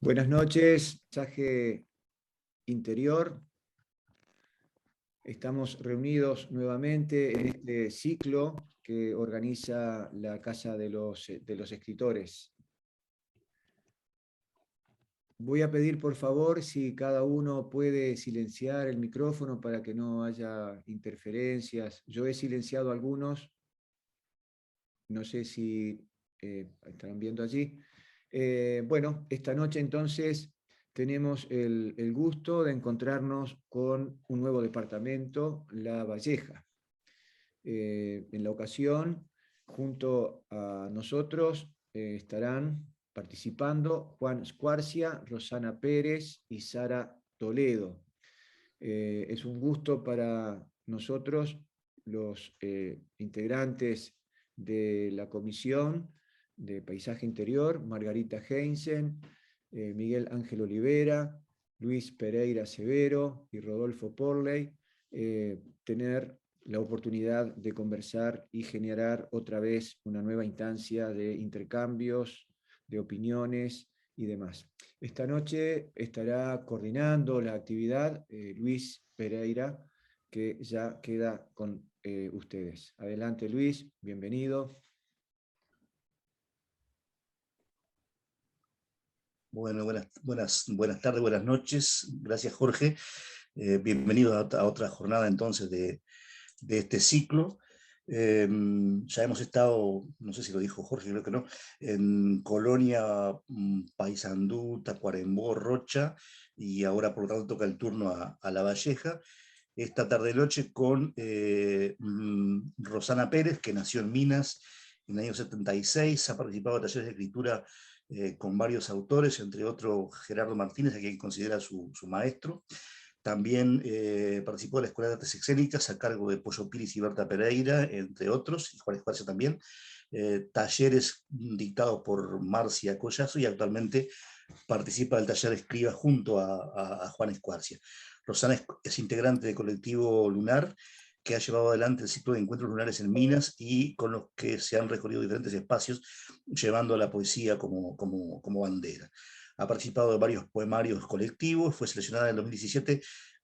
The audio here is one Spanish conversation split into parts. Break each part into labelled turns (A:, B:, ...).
A: Buenas noches, mensaje interior. Estamos reunidos nuevamente en este ciclo que organiza la Casa de los Escritores. Voy a pedir, por favor, si cada uno puede silenciar el micrófono para que no haya interferencias. Yo he silenciado algunos, no sé si están viendo allí. Bueno, esta noche entonces tenemos el gusto de encontrarnos con un nuevo departamento, La Valleja. En la ocasión, junto a nosotros, estarán participando Juan Squarcia, Rosana Pérez y Sara Toledo. Es un gusto para nosotros, los integrantes de la Comisión de Paisaje Interior, Margarita Heinzen, Miguel Ángel Olivera, Luis Pereira Severo y Rodolfo Porley, tener la oportunidad de conversar y generar otra vez una nueva instancia de intercambios, de opiniones y demás. Esta noche estará coordinando la actividad Luis Pereira, que ya queda con ustedes. Adelante, Luis, bienvenido.
B: Bueno, buenas tardes, buenas noches. Gracias, Jorge. Bienvenido a otra jornada entonces de este ciclo. Ya hemos estado, no sé si lo dijo Jorge, creo que no, en Colonia, Paysandú, Tacuarembó, Rocha, y ahora por lo tanto toca el turno a La Valleja. Esta tarde-noche con Rosana Pérez, que nació en Minas en el año 76, ha participado en talleres de escritura con varios autores, entre otros Gerardo Martínez, a quien considera su maestro. También participó de la Escuela de Artes Escénicas a cargo de Pollo Piris y Berta Pereira, entre otros, y Juan Esparcia también. Talleres dictados por Marcia Collazo, y actualmente participa del taller Escriba junto a Juan Esparcia. Rosana es integrante del colectivo Lunar, que ha llevado adelante el ciclo de encuentros lunares en Minas y con los que se han recorrido diferentes espacios, llevando a la poesía como bandera. Ha participado de varios poemarios colectivos, fue seleccionada en el 2017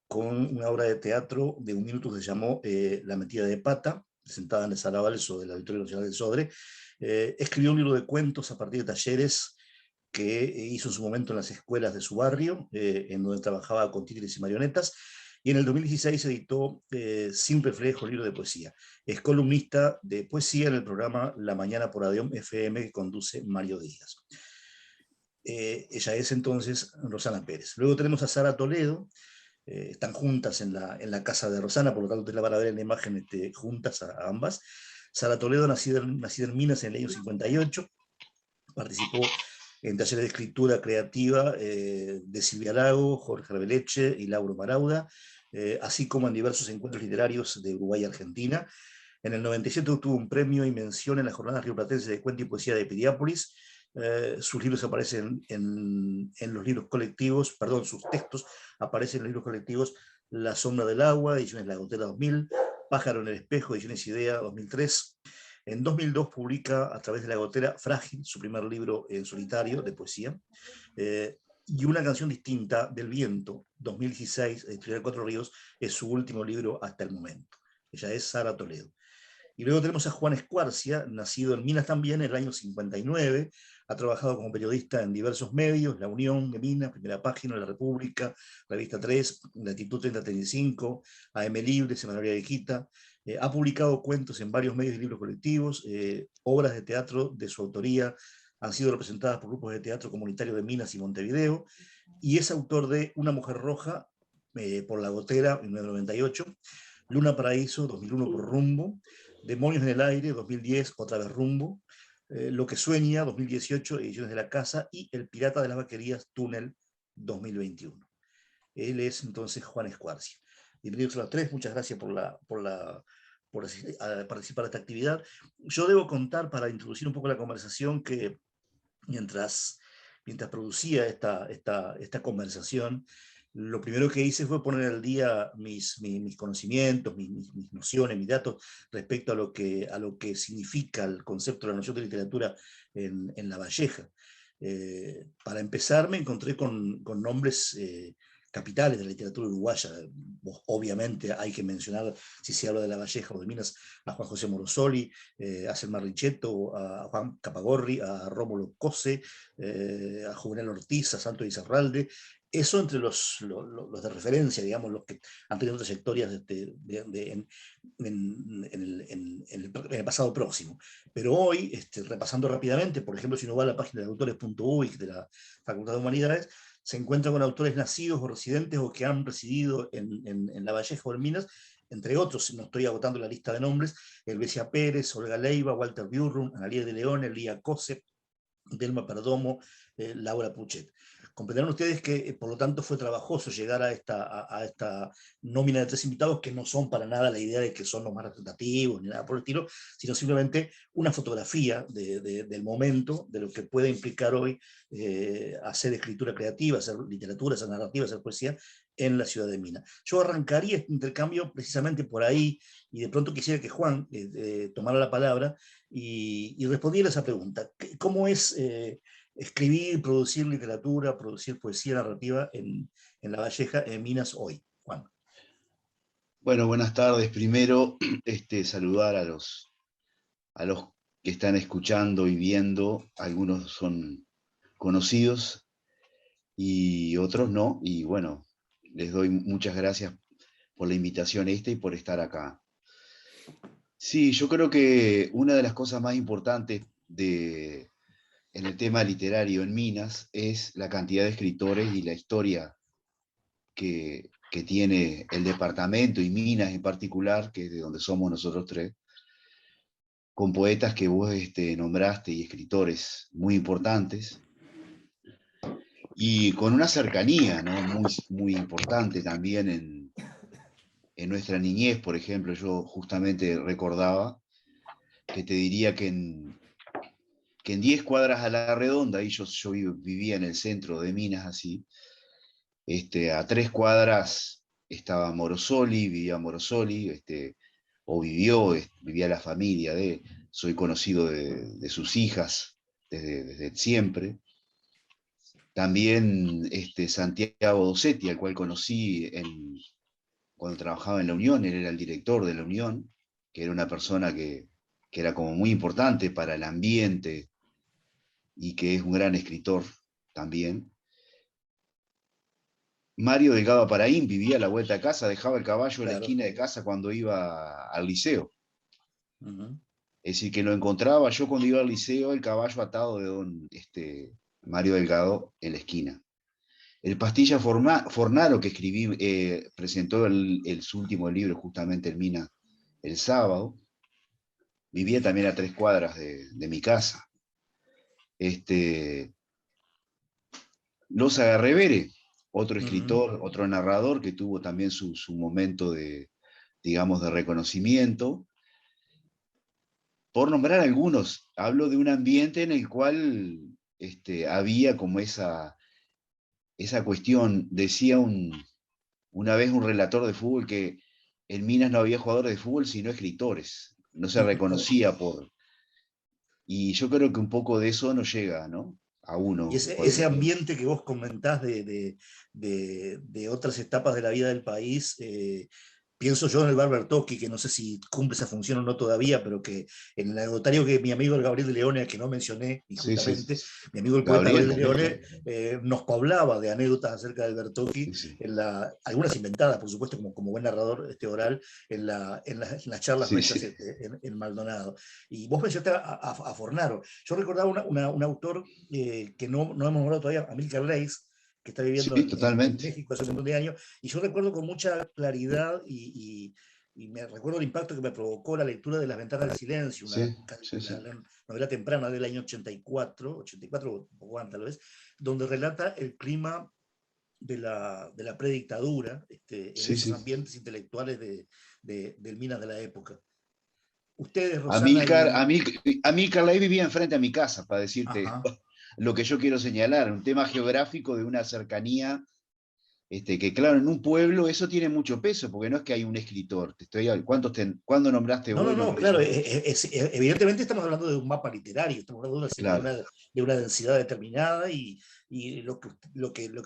B: con una obra de teatro de un minuto que se llamó La metida de pata, presentada en el Sala Balso del Auditorio Nacional del Sodre. Escribió un libro de cuentos a partir de talleres que hizo en su momento en las escuelas de su barrio, en donde trabajaba con títeres y marionetas, y en el 2016 editó Sin Reflejo, libro de poesía. Es columnista de poesía en el programa La Mañana por Adeom FM que conduce Mario Díaz. Ella es entonces Rosana Pérez. Luego tenemos a Sara Toledo, están juntas en la casa de Rosana, por lo tanto ustedes la van a ver en la imagen juntas a ambas. Sara Toledo, nacida en Minas en el año 58, participó en talleres de escritura creativa de Silvia Lago, Jorge Arbeleche y Lauro Marauda, así como en diversos encuentros literarios de Uruguay y Argentina. En el 97 obtuvo un premio y mención en las jornadas rioplatenses de cuento y poesía de Piriápolis. Sus libros aparecen en los libros colectivos, perdón, sus textos aparecen en los libros colectivos La sombra del agua, ediciones La Gotera 2000, Pájaro en el espejo, ediciones Idea 2003. En 2002 publica a través de La Gotera Frágil, su primer libro en solitario de poesía, y Una canción distinta del viento, 2016, editorial Cuatro Ríos, es su último libro hasta el momento. Ella es Sara Toledo. Y luego tenemos a Juan Esquarcia, nacido en Minas también en el año 59, ha trabajado como periodista en diversos medios, La Unión de Minas, Primera Página, La República, Revista 3, Latitud 3035, AM Libre, Semanaria de Quita, ha publicado cuentos en varios medios y libros colectivos, obras de teatro de su autoría han sido representadas por grupos de teatro comunitario de Minas y Montevideo, y es autor de Una mujer roja, por La Gotera, en 1998, Luna Paraíso, 2001 por Rumbo, Demonios en el Aire, 2010, otra vez Rumbo, Lo que Sueña, 2018, Ediciones de la Casa, y El Pirata de las Vaquerías, Túnel, 2021. Él es entonces Juan Esquarcia. Bienvenidos a los tres, muchas gracias por participar de esta actividad. Yo debo contar, para introducir un poco la conversación, que mientras producía esta conversación, lo primero que hice fue poner al día mis conocimientos, mis nociones, mis datos respecto a lo que significa el concepto de la noción de literatura en La Valleja. Para empezar, me encontré con nombres capitales de la literatura uruguaya. Obviamente hay que mencionar, si se habla de La Valleja o de Minas, a Juan José Morosoli, a Selmar Richetto, a Juan Capagorri, a Rómulo Cose, a Juvenal Ortiz, a Santo Izarralde. Eso entre los de referencia, digamos, los que han tenido trayectorias en el pasado próximo. Pero hoy, repasando rápidamente, por ejemplo, si uno va a la página de autores.uy de la Facultad de Humanidades, se encuentra con autores nacidos o residentes o que han residido en La Valleja o en Minas, entre otros, no estoy agotando la lista de nombres, Elvesia Pérez, Olga Leiva, Walter Biurrum, Analía de León, Elía Cose, Delma Perdomo, Laura Puchet. Comprenderán ustedes que, por lo tanto, fue trabajoso llegar a esta nómina de 3 invitados que no son para nada la idea de que son los más representativos ni nada por el estilo, sino simplemente una fotografía del momento, de lo que puede implicar hoy hacer escritura creativa, hacer literatura, hacer narrativa, hacer poesía en la ciudad de Minas. Yo arrancaría este intercambio precisamente por ahí, y de pronto quisiera que Juan tomara la palabra y respondiera a esa pregunta. ¿Cómo es escribir, producir literatura, producir poesía narrativa en La Valleja, en Minas hoy? Juan.
C: Bueno, buenas tardes. Primero, saludar a los que están escuchando y viendo. Algunos son conocidos y otros no. Y bueno, les doy muchas gracias por la invitación y por estar acá. Sí, yo creo que una de las cosas más importantes en el tema literario en Minas es la cantidad de escritores y la historia que tiene el departamento y Minas en particular, que es de donde somos nosotros tres, con poetas que vos nombraste y escritores muy importantes, y con una cercanía, ¿no? muy, muy importante también en nuestra niñez. Por ejemplo, yo justamente recordaba que te diría que en 10 cuadras a la redonda, y yo vivía en el centro de Minas, así, a 3 cuadras estaba Morosoli, vivía Morosoli, vivía la familia soy conocido de sus hijas desde siempre. También Santiago Dossetti, al cual conocí cuando trabajaba en la Unión. Él era el director de la Unión, que era una persona que era como muy importante para el ambiente y que es un gran escritor también. Mario Delgado Aparaín vivía a la vuelta de casa, dejaba el caballo en la esquina de casa cuando iba al liceo. Uh-huh. Es decir, que lo encontraba yo cuando iba al liceo, el caballo atado de don Mario Delgado en la esquina. El Pastilla Fornaro, que presentó su último libro justamente en Minas el sábado, vivía también a 3 cuadras de mi casa. Los Agarrevere, otro escritor, otro narrador que tuvo también su momento de reconocimiento. Por nombrar algunos, hablo de un ambiente en el cual había como esa cuestión. Decía una vez un relator de fútbol que en Minas no había jugadores de fútbol sino escritores. No se reconocía Y yo creo que un poco de eso nos llega, ¿no? A uno.
B: Y ese ambiente que vos comentás de otras etapas de la vida del país, pienso yo en el bar Bertocchi, que no sé si cumple esa función o no todavía, pero que en el anecdotario que mi amigo el Gabriel de Leone, que no mencioné injustamente, sí. Mi amigo el poeta Gabriel de Leone nos hablaba de anécdotas acerca del Bertocchi, sí. Algunas inventadas, por supuesto, como buen narrador oral, en las charlas nuestras en Maldonado. Y vos mencionaste a Fornaro. Yo recordaba un autor que no hemos nombrado todavía, Amílcar Leis, que está viviendo en México hace un montón de años, y yo recuerdo con mucha claridad y me recuerdo el impacto que me provocó la lectura de Las Ventanas del Silencio, una novela temprana del año 84 o poco antes tal vez, donde relata el clima de la predictadura en esos ambientes intelectuales del Minas de la época. Ustedes, Rosana...
C: Amílcar Leis vivía enfrente a mi casa, para decirte... Ajá. Lo que yo quiero señalar, un tema geográfico de una cercanía Que claro, en un pueblo eso tiene mucho peso, porque no es que hay un escritor. ¿Cuándo nombraste
B: No,
C: vos?
B: no,
C: Y
B: no,
C: nombré
B: claro,
C: yo.
B: Evidentemente estamos hablando de un mapa literario, estamos hablando
C: Claro.
B: de una densidad determinada y lo que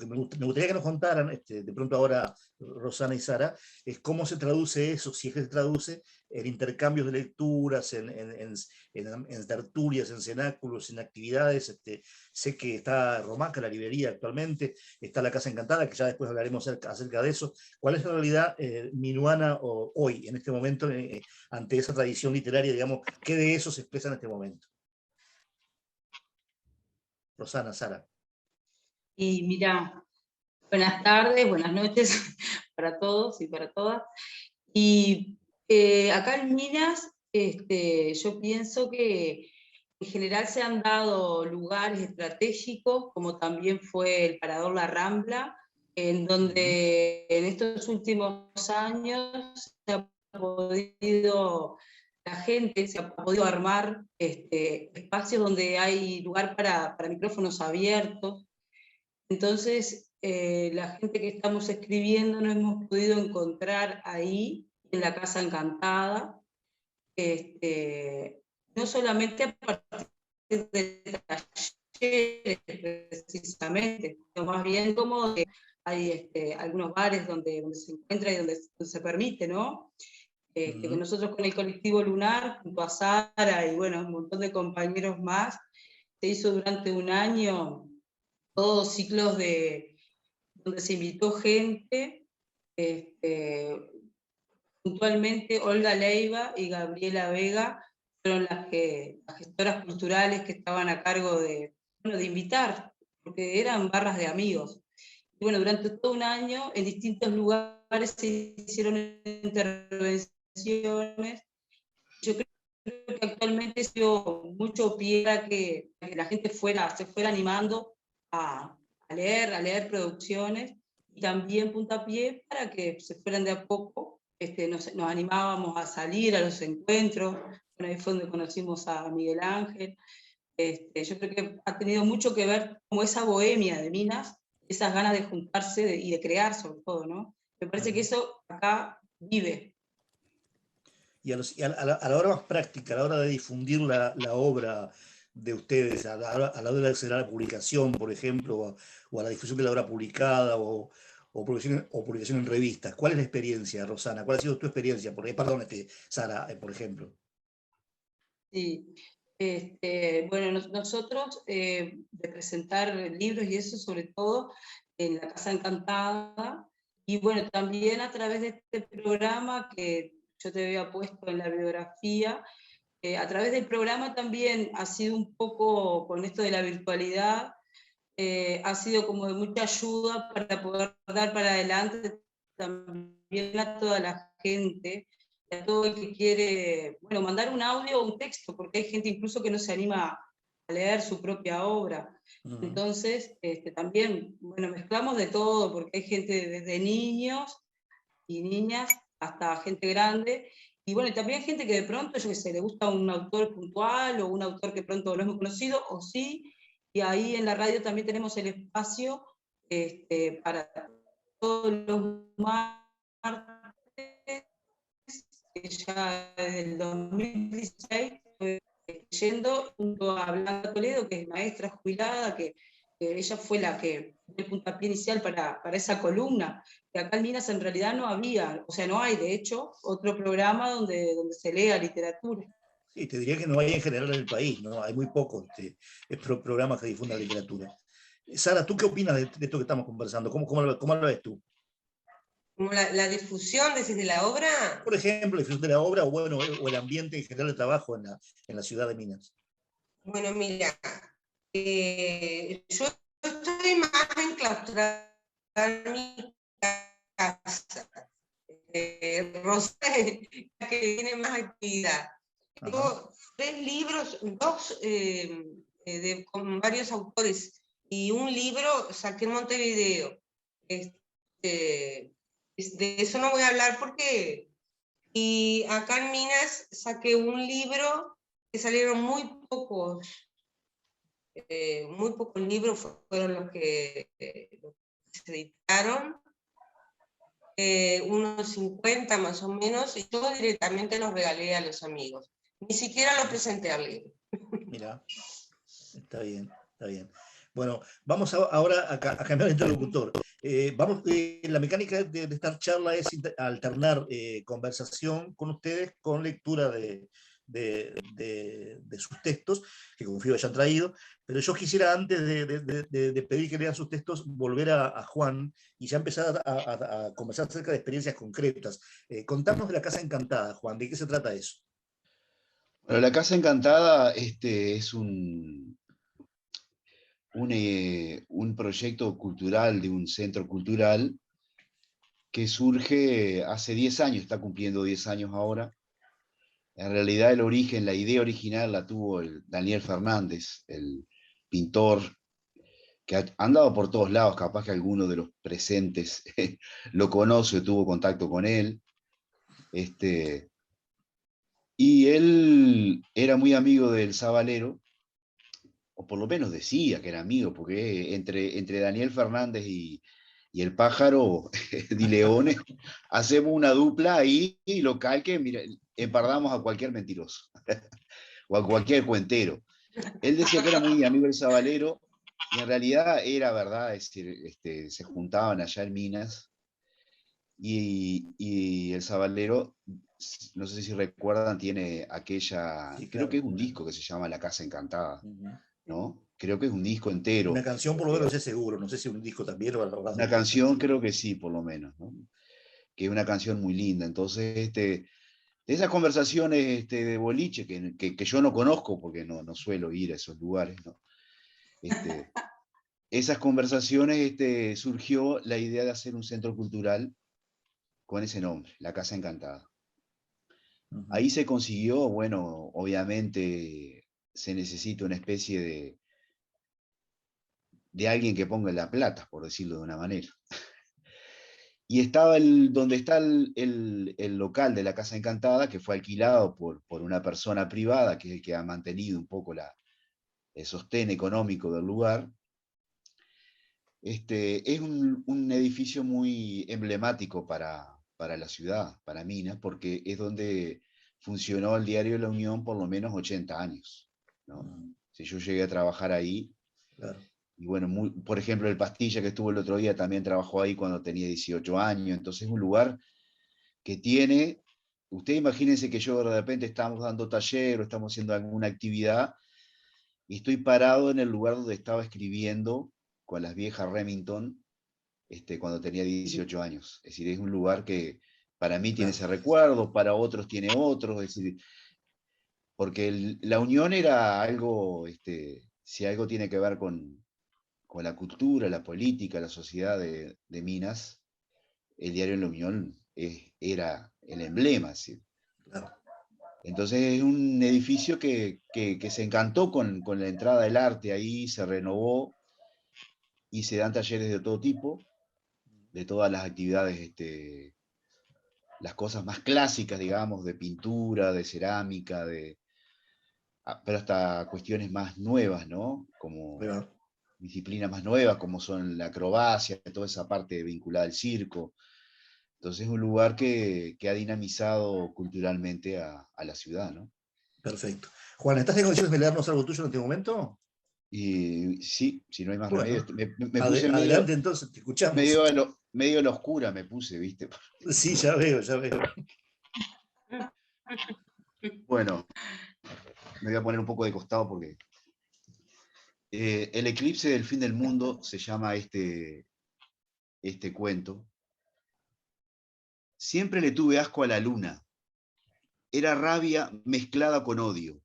B: me gustaría que nos contaran, de pronto ahora Rosana y Sara, es cómo se traduce eso, si es que se traduce en intercambios de lecturas, en tertulias, en cenáculos, en actividades. Sé que está Romaca, la librería actualmente, está la Casa Encantada, que ya después hablaremos acerca de eso. ¿Cuál es la realidad minuana hoy, en este momento, ante esa tradición literaria, digamos, qué de eso se expresa en este momento? Rosana, Sara.
D: Y mira, buenas tardes, buenas noches para todos y para todas. Y acá en Minas, yo pienso que en general se han dado lugares estratégicos, como también fue el Parador La Rambla, en donde en estos últimos años la gente se ha podido armar espacios donde hay lugar para micrófonos abiertos. Entonces, la gente que estamos escribiendo nos hemos podido encontrar ahí, en la Casa Encantada, no solamente a partir de talleres, precisamente, sino más bien como que hay algunos bares donde se encuentra y donde se permite, ¿no? Que nosotros con el colectivo Lunar, junto a Sara y bueno, un montón de compañeros más, se hizo durante un año todos ciclos donde se invitó gente, puntualmente Olga Leiva y Gabriela Vega fueron las gestoras culturales que estaban a cargo de invitar, porque eran barras de amigos. Y bueno, durante todo un año en distintos lugares se hicieron intervenciones. Yo creo que actualmente se dio mucho pie a que la gente se fuera animando a leer producciones, y también puntapié para que se fueran de a poco. Nos animábamos a salir a los encuentros. Bueno, ahí fue donde conocimos a Miguel Ángel. Yo creo que ha tenido mucho que ver como esa bohemia de Minas, esas ganas de juntarse y de crear sobre todo, ¿no? Me parece que eso acá vive.
B: Y a la hora más práctica, a la hora de difundir la obra de ustedes, a la hora de acceder a la publicación, por ejemplo, o a la difusión de la obra publicada, o publicación en revistas, ¿cuál es la experiencia, Rosana? ¿Cuál ha sido tu experiencia? Perdón, Sara, por ejemplo.
D: Sí. Bueno, nosotros de presentar libros y eso sobre todo en la Casa Encantada, y bueno, también a través de este programa que yo te había puesto en la biografía, a través del programa también ha sido un poco, con esto de la virtualidad, ha sido como de mucha ayuda para poder dar para adelante también a toda la gente, a todo el que quiere, bueno, mandar un audio o un texto, porque hay gente incluso que no se anima a leer su propia obra. Entonces, también, bueno, mezclamos de todo, porque hay gente desde niños y niñas hasta gente grande, y bueno, y también hay gente que de pronto, yo qué sé, le gusta un autor puntual, o un autor que pronto no hemos conocido, o sí, y ahí en la radio también tenemos el espacio para todos los martes, que ya desde el 2016 estoy yendo junto a Blanca Toledo, que es maestra jubilada, que ella fue la que dio el puntapié inicial para esa columna, que acá en Minas en realidad no había, o sea, no hay de hecho otro programa donde se lea literatura.
B: Sí, te diría que no hay en general en el país, ¿no? Hay muy pocos programas que difundan la literatura. Sara, ¿tú qué opinas de esto que estamos conversando? ¿Cómo lo ves tú?
E: ¿Como la difusión de la obra?
B: Por ejemplo, la difusión de la obra, o bueno, o el ambiente en general de trabajo en la ciudad de Minas.
E: Bueno, mira, yo estoy más enclaustrada en mi casa. Rosa es la que tiene más actividad. Tengo 3 libros, 2 con varios autores, y un libro saqué en Montevideo. De eso no voy a hablar porque... Y acá en Minas saqué un libro que salieron muy pocos libros fueron los que se editaron, unos 50 más o menos, y yo directamente los regalé a los amigos. Ni siquiera lo presenté al libro.
B: Mira, está bien, está bien. Bueno, vamos ahora a cambiar de interlocutor. La mecánica de esta charla es alternar conversación con ustedes con lectura de sus textos, que confío hayan traído, pero yo quisiera, antes de pedir que lean sus textos, volver a Juan y ya empezar a conversar acerca de experiencias concretas. Contanos de La Casa Encantada, Juan, ¿de qué se trata eso?
C: Bueno, La Casa Encantada es un proyecto cultural de un centro cultural que surge hace 10 años, está cumpliendo 10 años ahora. En realidad el origen, la idea original la tuvo el Daniel Fernández, el pintor que ha andado por todos lados, capaz que alguno de los presentes lo conoce, tuvo contacto con él. Y él era muy amigo del Sabalero, o por lo menos decía que era amigo, porque entre Daniel Fernández y el pájaro Di Leone hacemos una dupla ahí local que, mira, empardamos a cualquier mentiroso o a cualquier cuentero. Él decía que era muy amigo del Sabalero y en realidad era verdad, es decir, se juntaban allá en Minas y el Sabalero, no sé si recuerdan, tiene aquella,
B: Sí,
C: creo
B: claro.
C: que es un disco que se llama La Casa Encantada,
B: Uh-huh.
C: ¿no? Creo que es un disco entero.
B: Una canción por lo menos es seguro, no sé si un disco también o algo.
C: Una canción creo que sí, por lo menos, ¿no? Que es una canción muy linda. Entonces, de esas conversaciones de boliche que yo no conozco porque no suelo ir a esos lugares, ¿no? Esas conversaciones surgió la idea de hacer un centro cultural con ese nombre, La Casa Encantada. Uh-huh. Ahí se consiguió, bueno, obviamente se necesita una especie de alguien que ponga la plata, por decirlo de una manera. Y estaba donde está el local de La Casa Encantada, que fue alquilado por una persona privada, que es el que ha mantenido un poco el sostén económico del lugar. Es un edificio muy emblemático para la ciudad, para Minas, porque es donde funcionó el diario La Unión por lo menos 80 años, ¿no? Si yo llegué a trabajar ahí, claro. Y bueno, por ejemplo, el Pastilla que estuvo el otro día también trabajó ahí cuando tenía 18 años, entonces es un lugar que tiene, ustedes imagínense que yo de repente estamos dando taller o estamos haciendo alguna actividad y estoy parado en el lugar donde estaba escribiendo con las viejas Remington cuando tenía 18 años. Es decir, es un lugar que para mí tiene ese recuerdo, para otros tiene otros, es decir, porque La Unión era algo, si algo tiene que ver con la cultura, la política, la sociedad de Minas, el diario La Unión era el emblema. ¿Sí? Claro. Entonces es un edificio que se encantó con la entrada del arte ahí, se renovó y se dan talleres de todo tipo, de todas las actividades, las cosas más clásicas, digamos, de pintura, de cerámica, pero hasta cuestiones más nuevas, ¿no? Como disciplinas más nuevas, como son la acrobacia, toda esa parte vinculada al circo. Entonces es un lugar que ha dinamizado culturalmente a la ciudad, ¿no?
B: Perfecto. Juan, ¿estás en condiciones de leernos algo tuyo en este momento?
C: Y sí, si no hay más
B: bueno,
C: remedio. Me puse
B: adelante entonces, te escuchamos.
C: Medio a la oscura me puse, ¿viste?
B: Sí, ya veo.
C: Bueno, me voy a poner un poco de costado porque el eclipse del fin del mundo se llama este cuento. Siempre le tuve asco a la luna. Era rabia mezclada con odio.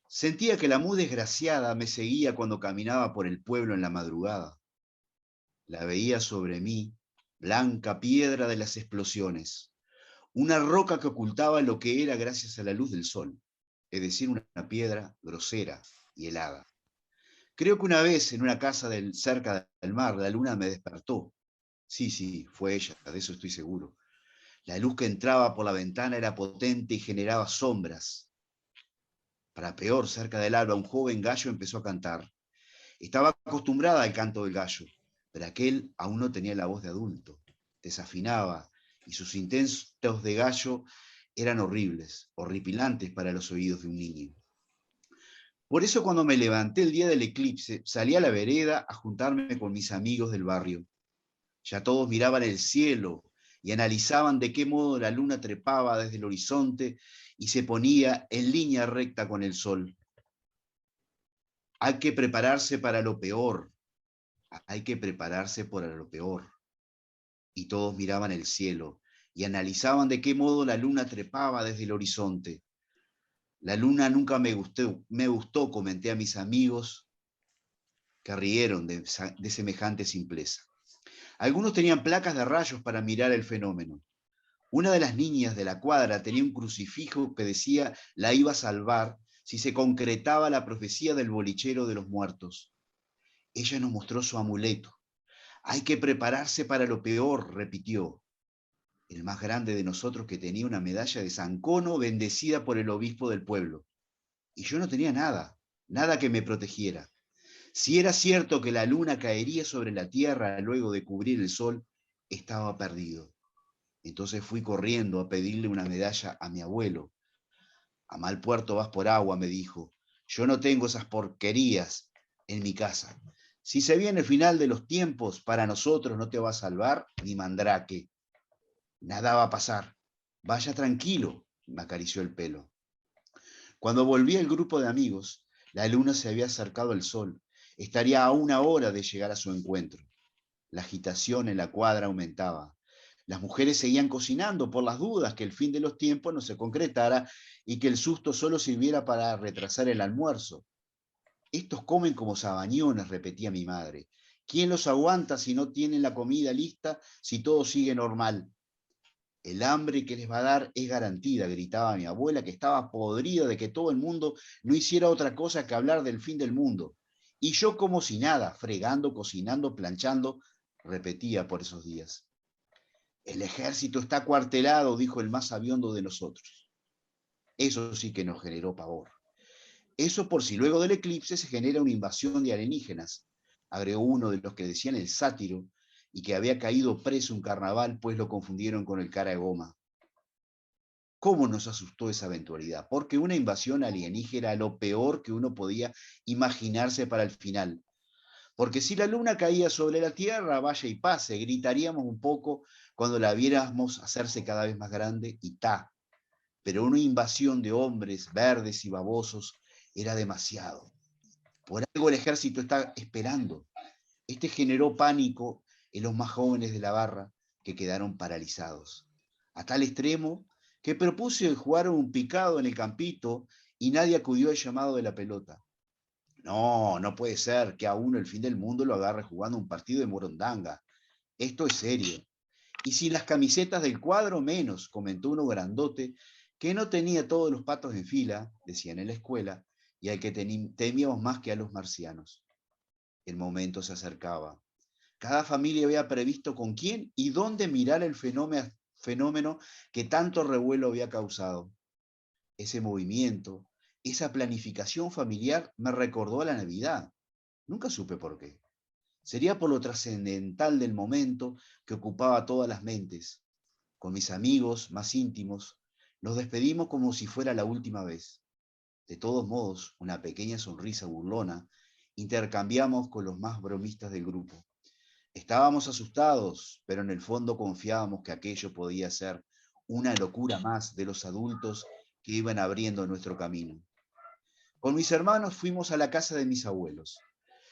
C: Sentía que la muy desgraciada me seguía cuando caminaba por el pueblo en la madrugada. La veía sobre mí, blanca piedra de las explosiones, una roca que ocultaba lo que era gracias a la luz del sol, es decir, una piedra grosera y helada. Creo que una vez en una casa cerca del mar, la luna me despertó. Sí, fue ella, de eso estoy seguro. La luz que entraba por la ventana era potente y generaba sombras. Para peor, cerca del alba, un joven gallo empezó a cantar. Estaba acostumbrada al canto del gallo, pero aquel aún no tenía la voz de adulto. desafinaba, y sus intentos de gallo eran horribles, horripilantes para los oídos de un niño. Por eso cuando me levanté el día del eclipse, salí a la vereda a juntarme con mis amigos del barrio. Ya todos miraban el cielo y analizaban de qué modo la luna trepaba desde el horizonte y se ponía en línea recta con el sol. Hay que prepararse para lo peor. Hay que prepararse para lo peor. Y todos miraban el cielo y analizaban de qué modo la luna trepaba desde el horizonte. La luna nunca me gustó, comenté a mis amigos que rieron de semejante simpleza. Algunos tenían placas de rayos para mirar el fenómeno. Una de las niñas de la cuadra tenía un crucifijo que decía la iba a salvar si se concretaba la profecía del bolichero de los muertos. Ella nos mostró su amuleto. Hay que prepararse para lo peor, repitió. El más grande de nosotros, que tenía una medalla de San Cono bendecida por el obispo del pueblo. Y yo no tenía nada, nada que me protegiera. Si era cierto que la luna caería sobre la tierra luego de cubrir el sol, estaba perdido. Entonces fui corriendo a pedirle una medalla a mi abuelo. A mal puerto vas por agua, me dijo. Yo no tengo esas porquerías en mi casa. Si se viene el final de los tiempos, para nosotros no te va a salvar ni mandrake. Nada va a pasar. Vaya tranquilo, me acarició el pelo. Cuando volví al grupo de amigos, la luna se había acercado al sol. Estaría a 1 hora de llegar a su encuentro. La agitación en la cuadra aumentaba. Las mujeres seguían cocinando por las dudas que el fin de los tiempos no se concretara y que el susto solo sirviera para retrasar el almuerzo. Estos comen como sabañones, repetía mi madre. ¿Quién los aguanta si no tienen la comida lista, si todo sigue normal? El hambre que les va a dar es garantida, gritaba mi abuela, que estaba podrida de que todo el mundo no hiciera otra cosa que hablar del fin del mundo. Y yo como si nada, fregando, cocinando, planchando, repetía por esos días. El ejército está acuartelado, dijo el más sabiondo de nosotros. Eso sí que nos generó pavor. Eso por si luego del eclipse se genera una invasión de alienígenas, agregó uno de los que decían el sátiro, y que había caído preso un carnaval, pues lo confundieron con el cara de goma. ¿Cómo nos asustó esa eventualidad? Porque una invasión alienígena era lo peor que uno podía imaginarse para el final. Porque si la luna caía sobre la Tierra, vaya y pase, gritaríamos un poco cuando la viéramos hacerse cada vez más grande y ta. Pero una invasión de hombres verdes y babosos era demasiado. Por algo el ejército está esperando. Este generó pánico en los más jóvenes de la barra, que quedaron paralizados. A tal extremo que propuse jugar un picado en el campito y nadie acudió al llamado de la pelota. No, no puede ser que a uno el fin del mundo lo agarre jugando un partido de morondanga. Esto es serio. Y sin las camisetas del cuadro menos, comentó uno grandote que no tenía todos los patos en fila, decían en la escuela, y al que temíamos más que a los marcianos. El momento se acercaba. Cada familia había previsto con quién y dónde mirar el fenómeno que tanto revuelo había causado. Ese movimiento, esa planificación familiar me recordó a la Navidad. Nunca supe por qué. Sería por lo trascendental del momento que ocupaba todas las mentes. Con mis amigos más íntimos, nos despedimos como si fuera la última vez. De todos modos, una pequeña sonrisa burlona intercambiamos con los más bromistas del grupo. Estábamos asustados, pero en el fondo confiábamos que aquello podía ser una locura más de los adultos que iban abriendo nuestro camino. Con mis hermanos fuimos a la casa de mis abuelos.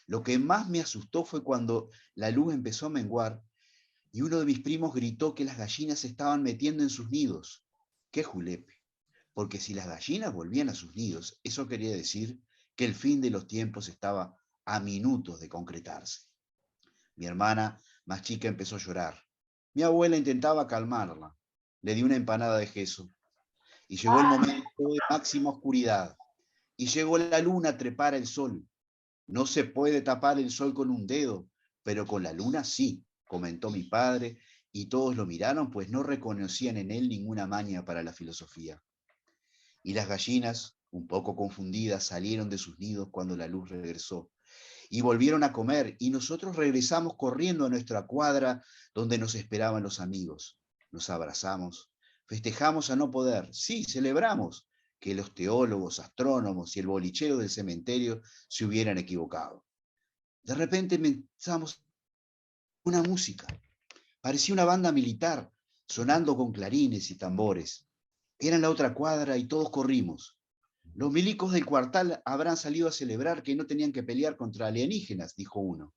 C: Lo que más me asustó fue cuando la luz empezó a menguar y uno de mis primos gritó que las gallinas se estaban metiendo en sus nidos. ¡Qué julepe! Porque si las gallinas volvían a sus nidos, eso quería decir que el fin de los tiempos estaba a minutos de concretarse. Mi hermana más chica empezó a llorar. Mi abuela intentaba calmarla. Le di una empanada de queso. Y llegó el momento de máxima oscuridad. Y llegó la luna a trepar el sol. No se puede tapar el sol con un dedo, pero con la luna sí, comentó mi padre, y todos lo miraron, pues no reconocían en él ninguna maña para la filosofía. Y las gallinas, un poco confundidas, salieron de sus nidos cuando la luz regresó. y volvieron a comer, y nosotros regresamos corriendo a nuestra cuadra donde nos esperaban los amigos. Nos abrazamos, festejamos a no poder, sí, celebramos que los teólogos, astrónomos y el bolichero del cementerio se hubieran equivocado. De repente pensamos una música, parecía una banda militar, sonando con clarines y tambores. Era en la otra cuadra y todos corrimos. Los milicos del cuartel habrán salido a celebrar que no tenían que pelear contra alienígenas, dijo uno.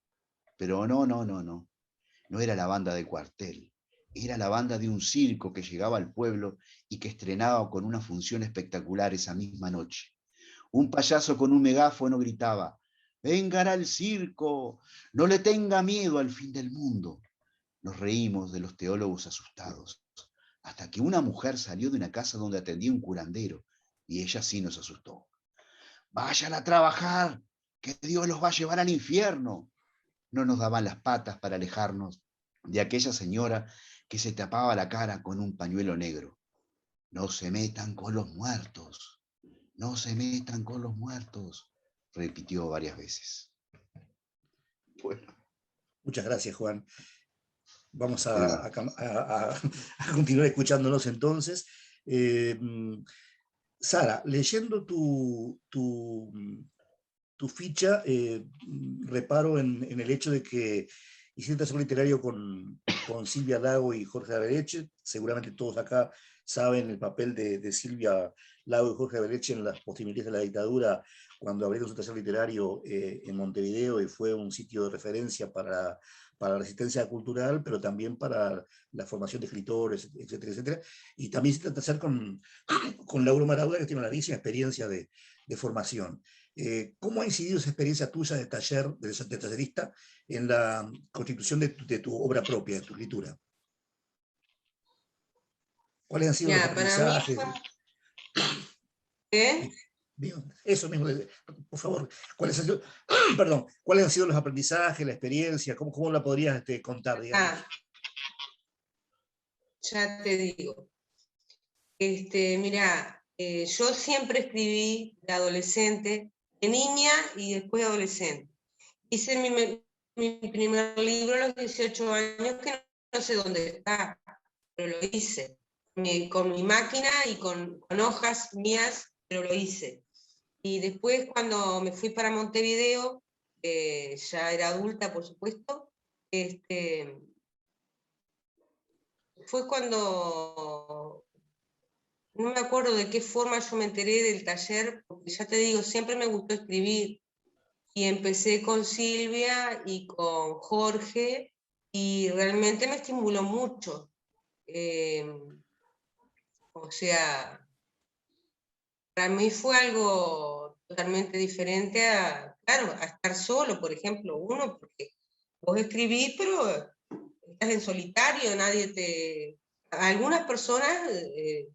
C: Pero no. No era la banda del cuartel. Era la banda de un circo que llegaba al pueblo y que estrenaba con una función espectacular esa misma noche. Un payaso con un megáfono gritaba: «¡Vengan al circo! ¡No le tenga miedo al fin del mundo!». Nos reímos de los teólogos asustados, hasta que una mujer salió de una casa donde atendía un curandero, y ella sí nos asustó. «¡Vayan a trabajar, que Dios los va a llevar al infierno!». No nos daban las patas para alejarnos de aquella señora que se tapaba la cara con un pañuelo negro. «No se metan con los muertos, no se metan con los muertos», repitió varias veces.
B: Bueno. Muchas gracias, Juan. Vamos
C: Bueno.
B: a continuar escuchándonos entonces. Sara, leyendo tu ficha, reparo en el hecho de que hiciste taller literario con Silvia Lago y Jorge Abereche. Seguramente todos acá saben el papel de Silvia Lago y Jorge Abereche en las postrimerías de la dictadura, cuando abrieron su taller literario en Montevideo, y fue un sitio de referencia para la resistencia cultural, pero también para la formación de escritores, etcétera, etcétera. Y también se trata de hacer con Lauro Marauda, que tiene una larguísima experiencia de formación. ¿Cómo ha incidido esa experiencia tuya de taller, de tallerista, en la constitución de tu obra propia, de tu escritura? ¿Cuáles han sido los aprendizajes?
E: ¿Qué?
B: Eso mismo, por favor. ¿Cuáles han sido los aprendizajes, la experiencia? ¿Cómo la podrías contar, digamos?
E: Ya te digo. Mira, yo siempre escribí de adolescente, de niña y después de adolescente. Hice mi primer libro a los 18 años, que no sé dónde está, pero lo hice. Con mi máquina y con hojas mías, pero lo hice. Y después, cuando me fui para Montevideo, ya era adulta, por supuesto, fue cuando, no me acuerdo de qué forma yo me enteré del taller, porque ya te digo, siempre me gustó escribir. Y empecé con Silvia y con Jorge, y realmente me estimuló mucho. O sea, para mí fue algo totalmente diferente claro, a estar solo, por ejemplo, uno, porque vos escribís, pero estás en solitario, algunas personas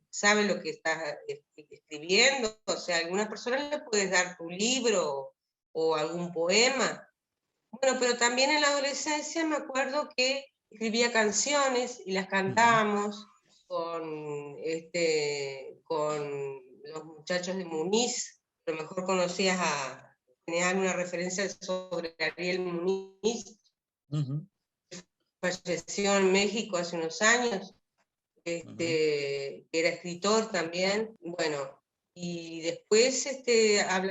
E: saben lo que estás escribiendo, o sea, a algunas personas les puedes dar tu libro o algún poema. Bueno, pero también en la adolescencia me acuerdo que escribía canciones y las cantábamos con los muchachos de Muniz. A lo mejor tenías alguna referencia sobre Ariel Muniz, falleció en México hace unos años, era escritor también. Bueno, y después,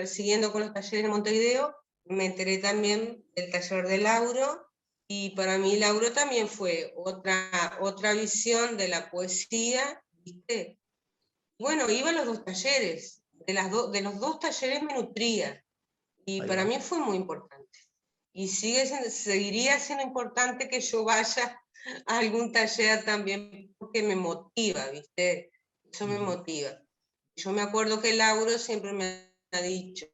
E: siguiendo con los talleres de Montevideo, me enteré también del taller de Lauro, y para mí Lauro también fue otra visión de la poesía, ¿viste? Bueno, iba a los dos talleres, de los dos talleres me nutría, y para mí fue muy importante. Y seguiría siendo importante que yo vaya a algún taller también, porque me motiva, ¿viste? Eso me motiva. Yo me acuerdo que Lauro siempre me ha dicho: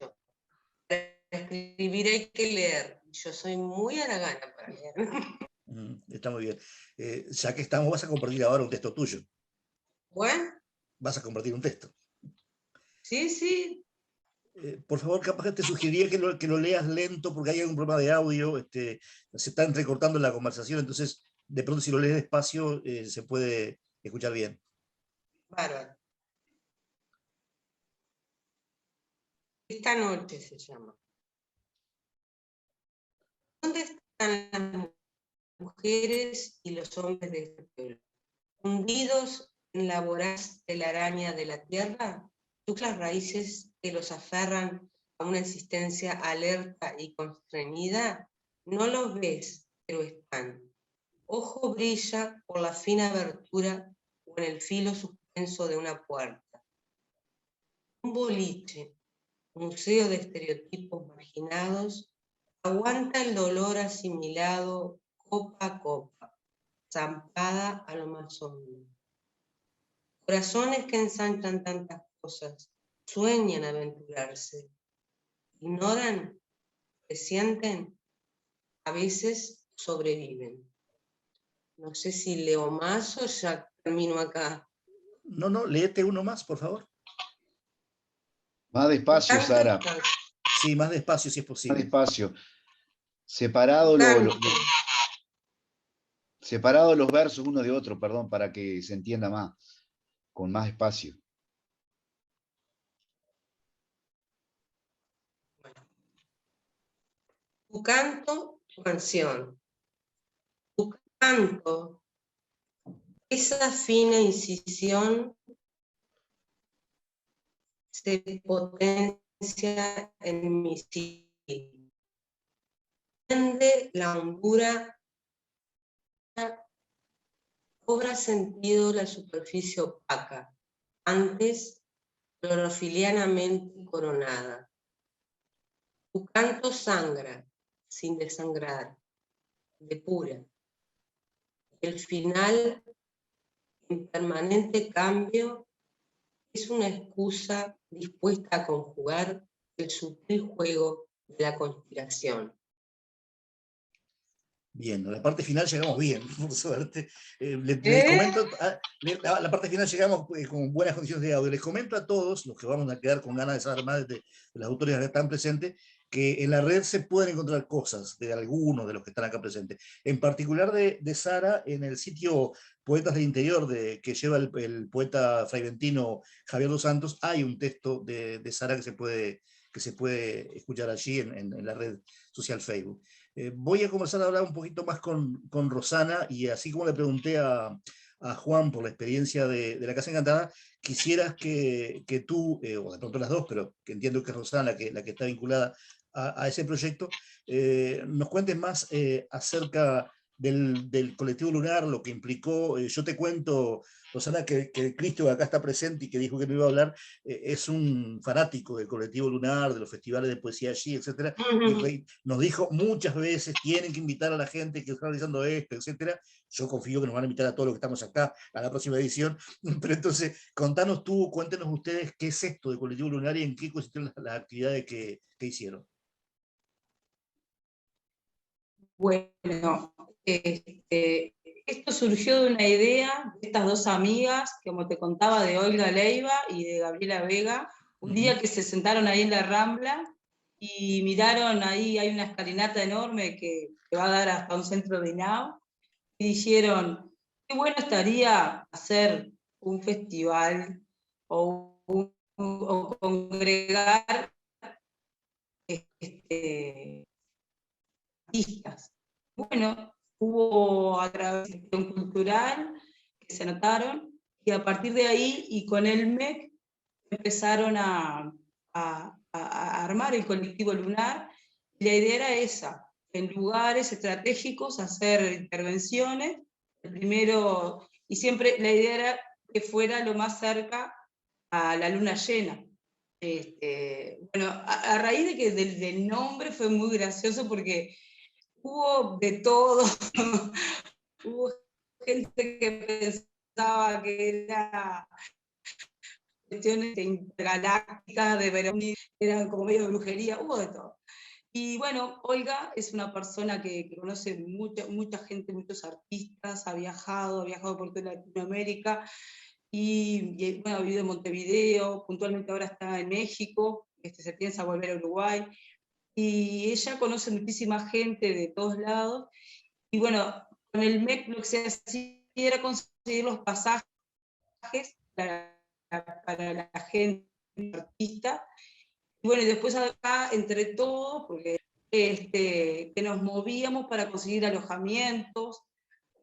E: para escribir hay que leer. Yo soy muy haragana para leer.
B: Está muy bien. Ya que estamos, vas a compartir ahora un texto tuyo.
E: Bueno.
B: Vas a compartir un texto.
E: Sí, sí.
B: Por favor, capaz que te sugeriría que lo leas lento, porque hay un problema de audio, se está entrecortando la conversación, entonces de pronto si lo lees despacio se puede escuchar bien.
E: Bárbaro. Esta noche se llama. ¿Dónde están las mujeres y los hombres de este pueblo? Hundidos en la voraz telaraña de la tierra, las raíces que los aferran a una existencia alerta y constreñida, no los ves, pero están. Ojo brilla por la fina abertura o en el filo suspenso de una puerta. Un boliche, museo de estereotipos marginados, aguanta el dolor asimilado copa a copa, zampada a lo más hondo. Corazones que ensanchan tantas cosas, sueñan aventurarse, ignoran, presienten, a veces sobreviven. No sé si leo más o ya termino acá.
B: No, no, léete uno más, por favor.
C: Más despacio, Sara.
B: Sí, más despacio si es
C: Más
B: posible.
C: despacio. Separado los versos uno de otro, perdón, para que se entienda más, con más espacio.
E: Tu canto, tu canción. Tu canto, esa fina incisión se potencia en mi sí. Entiende la hondura, cobra sentido la superficie opaca, antes clorofilianamente coronada. Tu canto sangra, sin desangrar, depura. El final, en permanente cambio, es una excusa dispuesta a conjugar el sutil juego de la conspiración.
B: Bien, a la parte final llegamos bien, por suerte. Les comento, a la parte final llegamos con buenas condiciones de audio. Les comento a todos, los que vamos a quedar con ganas de saber más de las autores que están presentes, que en la red se pueden encontrar cosas de algunos de los que están acá presentes. En particular de Sara, en el sitio Poetas del Interior que lleva el poeta fraiventino Javier Dos Santos, hay un texto de Sara que se puede escuchar allí en la red social Facebook. Voy a comenzar a hablar un poquito más con Rosana, y así como le pregunté a Juan por la experiencia de la Casa Encantada, quisieras que tú, o de pronto las dos, pero que entiendo que es Rosana la que está vinculada a ese proyecto, nos cuentes más acerca del colectivo lunar, lo que implicó. Yo te cuento, Rosana, que Cristo, que acá está presente y que dijo que no iba a hablar, es un fanático del colectivo lunar, de los festivales de poesía allí, etc. Y nos dijo muchas veces, tienen que invitar a la gente que está realizando esto, etc. Yo confío que nos van a invitar a todos los que estamos acá a la próxima edición, pero entonces cuéntenos ustedes qué es esto de colectivo lunar y en qué consistieron las actividades que hicieron.
D: Bueno, esto surgió de una idea de estas dos amigas, como te contaba, de Olga Leiva y de Gabriela Vega, un día que se sentaron ahí en la Rambla y miraron ahí, hay una escalinata enorme que va a dar hasta un centro de INAO, y dijeron, qué bueno estaría hacer un festival o congregar artistas. Bueno, hubo a través de gestión cultural que se anotaron, y a partir de ahí y con el MEC empezaron a armar el colectivo lunar. La idea era esa, en lugares estratégicos hacer intervenciones, primero, y siempre la idea era que fuera lo más cerca a la luna llena. Bueno, a raíz de que del nombre fue muy gracioso porque hubo de todo. Hubo gente que pensaba que era cuestiones intergalácticas, de Verónica, eran como medio de brujería, hubo de todo. Y bueno, Olga es una persona que conoce mucha gente, muchos artistas, ha viajado por toda Latinoamérica, y bueno, ha vivido en Montevideo, puntualmente ahora está en México, se piensa volver a Uruguay, y ella conoce muchísima gente de todos lados, y bueno, con el MEC lo que se hacía era conseguir los pasajes para la gente artista, y bueno, y después acá, entre todos, porque que nos movíamos para conseguir alojamientos,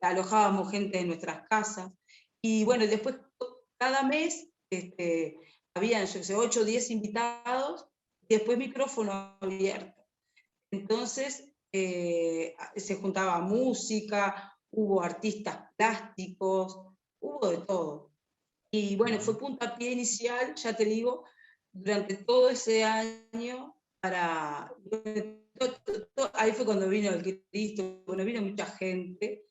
D: alojábamos gente en nuestras casas, y bueno, después cada mes habían, yo sé, 8 o 10 invitados, y después micrófono abierto. Entonces se juntaba música, hubo artistas plásticos, hubo de todo. Y bueno, fue puntapié inicial, ya te digo, durante todo ese año, ahí fue cuando vino el Cristo, bueno, vino mucha gente,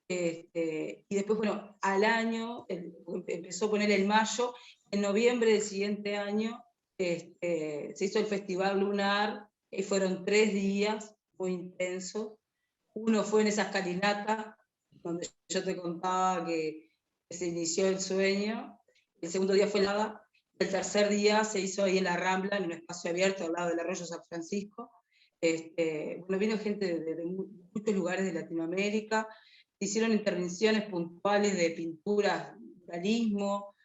D: y después, bueno, al año, empezó a poner el mayo, en noviembre del siguiente año se hizo el Festival Lunar, y fueron 3 días muy intensos. Uno fue en esa escalinata, donde yo te contaba que se inició el sueño. El segundo día fue nada. El tercer día se hizo ahí en la Rambla, en un espacio abierto al lado del Arroyo San Francisco. Bueno, vino gente de muchos lugares de Latinoamérica. Hicieron intervenciones puntuales de pinturas, muralismo.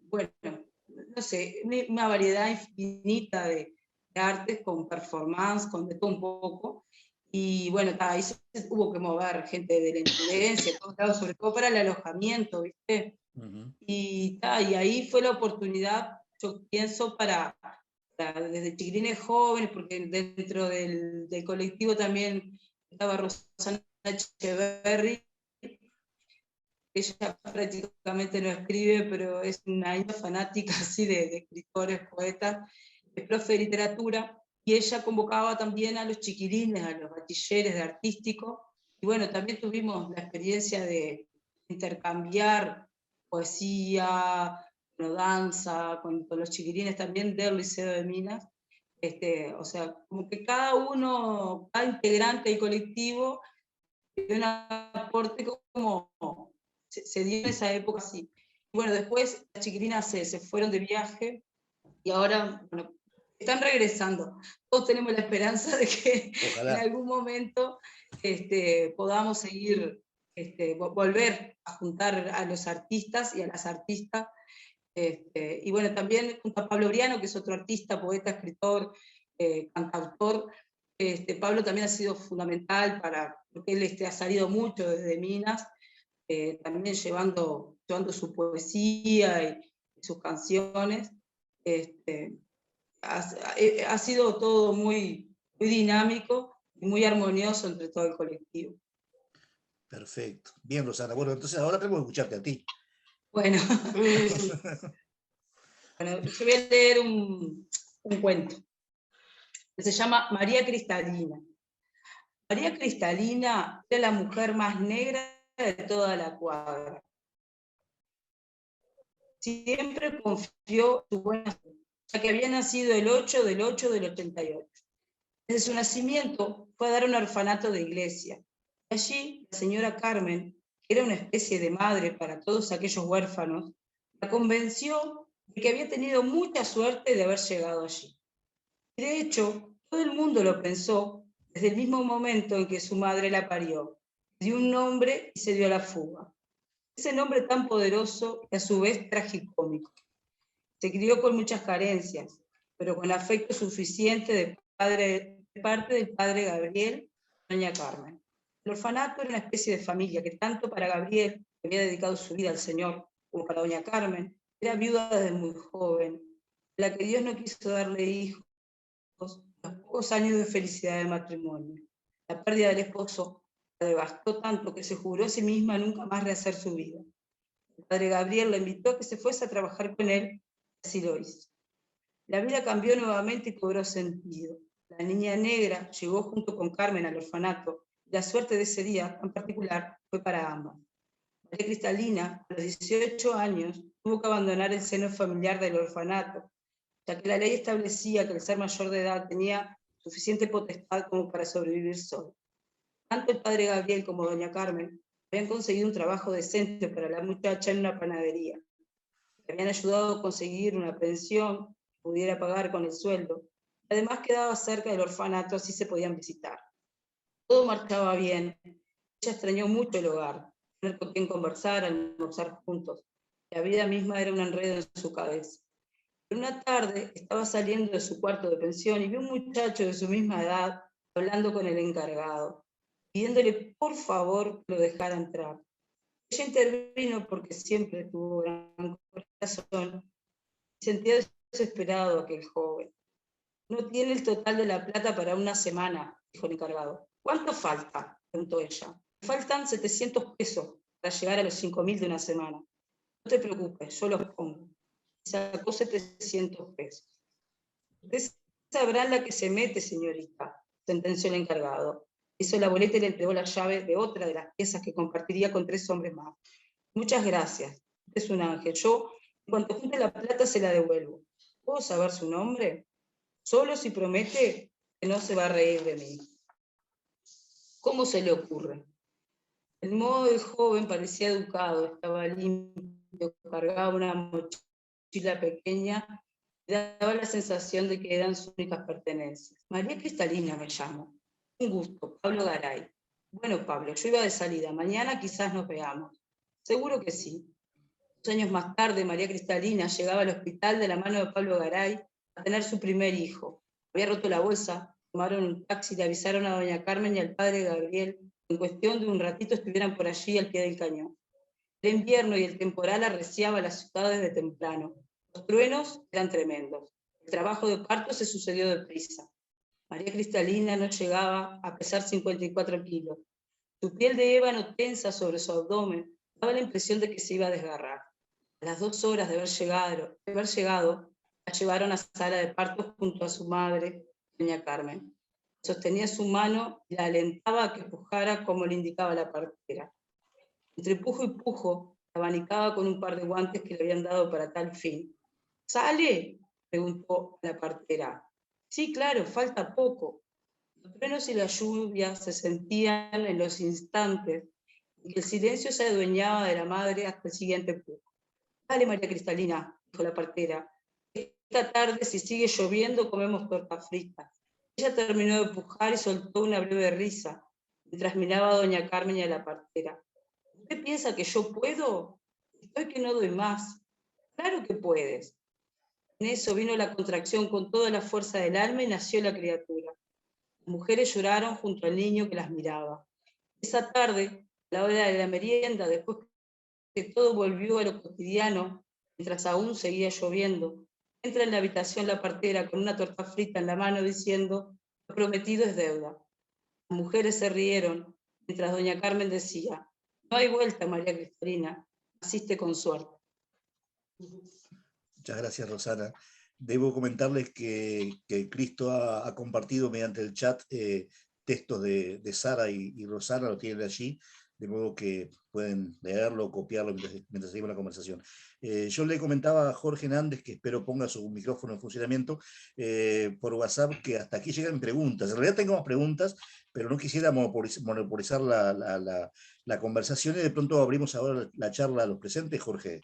D: Bueno, no sé, una variedad infinita de artes con performance, con de todo un poco. Y bueno, ahí hubo que mover gente de la influencia, sobre todo para el alojamiento, ¿viste? Y ahí fue la oportunidad, yo pienso, desde chiquilines jóvenes, porque dentro del colectivo también estaba Rosana Echeverry, ella prácticamente no escribe, pero es una fanática así de escritores, poetas, es profe de literatura, y ella convocaba también a los chiquilines, a los bachilleres de artístico, y bueno, también tuvimos la experiencia de intercambiar poesía, danza, con los chiquilines también del Liceo de Minas, o sea, como que cada integrante del colectivo dio un aporte como se dio en esa época así. Y bueno, después las chiquilinas se fueron de viaje y ahora, bueno, están regresando. Todos tenemos la esperanza de que
B: Ojalá.
D: en algún momento podamos seguir, volver a juntar a los artistas y a las artistas. Y bueno, también junto a Pablo Briano, que es otro artista, poeta, escritor, cantautor. Pablo también ha sido fundamental porque él ha salido mucho desde Minas, también llevando su poesía y sus canciones. Ha sido todo muy, muy dinámico y muy armonioso entre todo el colectivo.
B: Perfecto. Bien, Rosana. Bueno, entonces ahora tengo que escucharte a ti.
D: Bueno, bueno, yo voy a leer un cuento que se llama María Cristalina. María Cristalina era la mujer más negra de toda la cuadra. Siempre confió su buena suerte, ya que había nacido el 8 del 8 del 88. Desde su nacimiento fue a dar un orfanato de iglesia. Allí, la señora Carmen, que era una especie de madre para todos aquellos huérfanos, la convenció de que había tenido mucha suerte de haber llegado allí. De hecho, todo el mundo lo pensó desde el mismo momento en que su madre la parió. Dio un nombre y se dio a la fuga. Ese nombre tan poderoso y a su vez tragicómico. Se crió con muchas carencias, pero con afecto suficiente de parte del padre Gabriel y doña Carmen. El orfanato era una especie de familia que tanto para Gabriel, que había dedicado su vida al Señor, como para doña Carmen, era viuda desde muy joven, la que Dios no quiso darle hijos, los pocos años de felicidad de matrimonio. La pérdida del esposo la devastó tanto que se juró a sí misma nunca más rehacer su vida. El padre Gabriel la invitó a que se fuese a trabajar con él, y así lo hizo. La vida cambió nuevamente y cobró sentido. La niña negra llegó junto con Carmen al orfanato, y la suerte de ese día en particular fue para ambas. María Cristalina, a los 18 años, tuvo que abandonar el seno familiar del orfanato, ya que la ley establecía que el ser mayor de edad tenía suficiente potestad como para sobrevivir solo. Tanto el padre Gabriel como doña Carmen habían conseguido un trabajo decente para la muchacha en una panadería. Le habían ayudado a conseguir una pensión que pudiera pagar con el sueldo. Además quedaba cerca del orfanato, así se podían visitar. Todo marchaba bien. Ella extrañó mucho el hogar, tener con quien conversar, almorzar juntos. La vida misma era un enredo en su cabeza. Pero una tarde estaba saliendo de su cuarto de pensión y vio un muchacho de su misma edad hablando con el encargado, pidiéndole por favor que lo dejara entrar. Ella intervino porque siempre tuvo gran corazón y sentía desesperado a aquel joven. No tiene el total de la plata para una semana, dijo el encargado. ¿Cuánto falta?, preguntó ella. Faltan 700 pesos para llegar a los 5.000 de una semana. No te preocupes, yo los pongo. Y sacó 700 pesos. Usted sabrá en la que se mete, señorita, sentenció el encargado. Hizo la boleta y le entregó la llave de otra de las piezas que compartiría con 3 hombres más. Muchas gracias. Usted es un ángel. Yo, en cuanto junte la plata, se la devuelvo. ¿Puedo saber su nombre? Solo si promete que no se va a reír de mí. ¿Cómo se le ocurre? El modo del joven parecía educado, estaba limpio, cargaba una mochila pequeña y daba la sensación de que eran sus únicas pertenencias. María Cristalina me llamo. Un gusto, Pablo Garay. Bueno, Pablo, yo iba de salida. Mañana quizás nos veamos. Seguro que sí. 2 años más tarde, María Cristalina llegaba al hospital de la mano de Pablo Garay a tener su primer hijo. Había roto la bolsa, tomaron un taxi y le avisaron a doña Carmen y al padre Gabriel que en cuestión de un ratito estuvieran por allí al pie del cañón. El invierno y el temporal arreciaba las ciudades de temprano. Los truenos eran tremendos. El trabajo de parto se sucedió deprisa. María Cristalina no llegaba a pesar 54 kilos. Su piel de ébano tensa sobre su abdomen daba la impresión de que se iba a desgarrar. A las 2 horas de haber llegado, la llevaron a sala de partos junto a su madre, doña Carmen. Sostenía su mano y la alentaba a que pujara como le indicaba la partera. Entre pujo y pujo, la abanicaba con un par de guantes que le habían dado para tal fin. ¿Sale?, preguntó la partera. Sí, claro, falta poco. Los truenos y la lluvia se sentían en los instantes en que el silencio se adueñaba de la madre hasta el siguiente pujo. Dale, María Cristalina, dijo la partera. Esta tarde, si sigue lloviendo, comemos tortas fritas. Ella terminó de pujar y soltó una breve risa, mientras miraba a doña Carmen y a la partera. ¿Usted piensa que yo puedo? Estoy que no doy más. Claro que puedes. En eso vino la contracción con toda la fuerza del alma y nació la criatura. Las mujeres lloraron junto al niño que las miraba. Esa tarde, a la hora de la merienda, después que todo volvió a lo cotidiano, mientras aún seguía lloviendo, entra en la habitación la partera con una torta frita en la mano diciendo: lo prometido es deuda. Las mujeres se rieron, mientras doña Carmen decía: no hay vuelta, María Cristalina, naciste con suerte.
B: Muchas gracias, Rosana. Debo comentarles que Cristo ha compartido mediante el chat textos de Sara y Rosana, lo tienen allí, de modo que pueden leerlo o copiarlo mientras seguimos la conversación. Yo le comentaba a Jorge Hernández, que espero ponga su micrófono en funcionamiento, por WhatsApp, que hasta aquí llegan preguntas. En realidad tengo más preguntas, pero no quisiera monopolizar la conversación, y de pronto abrimos ahora la charla a los presentes, Jorge.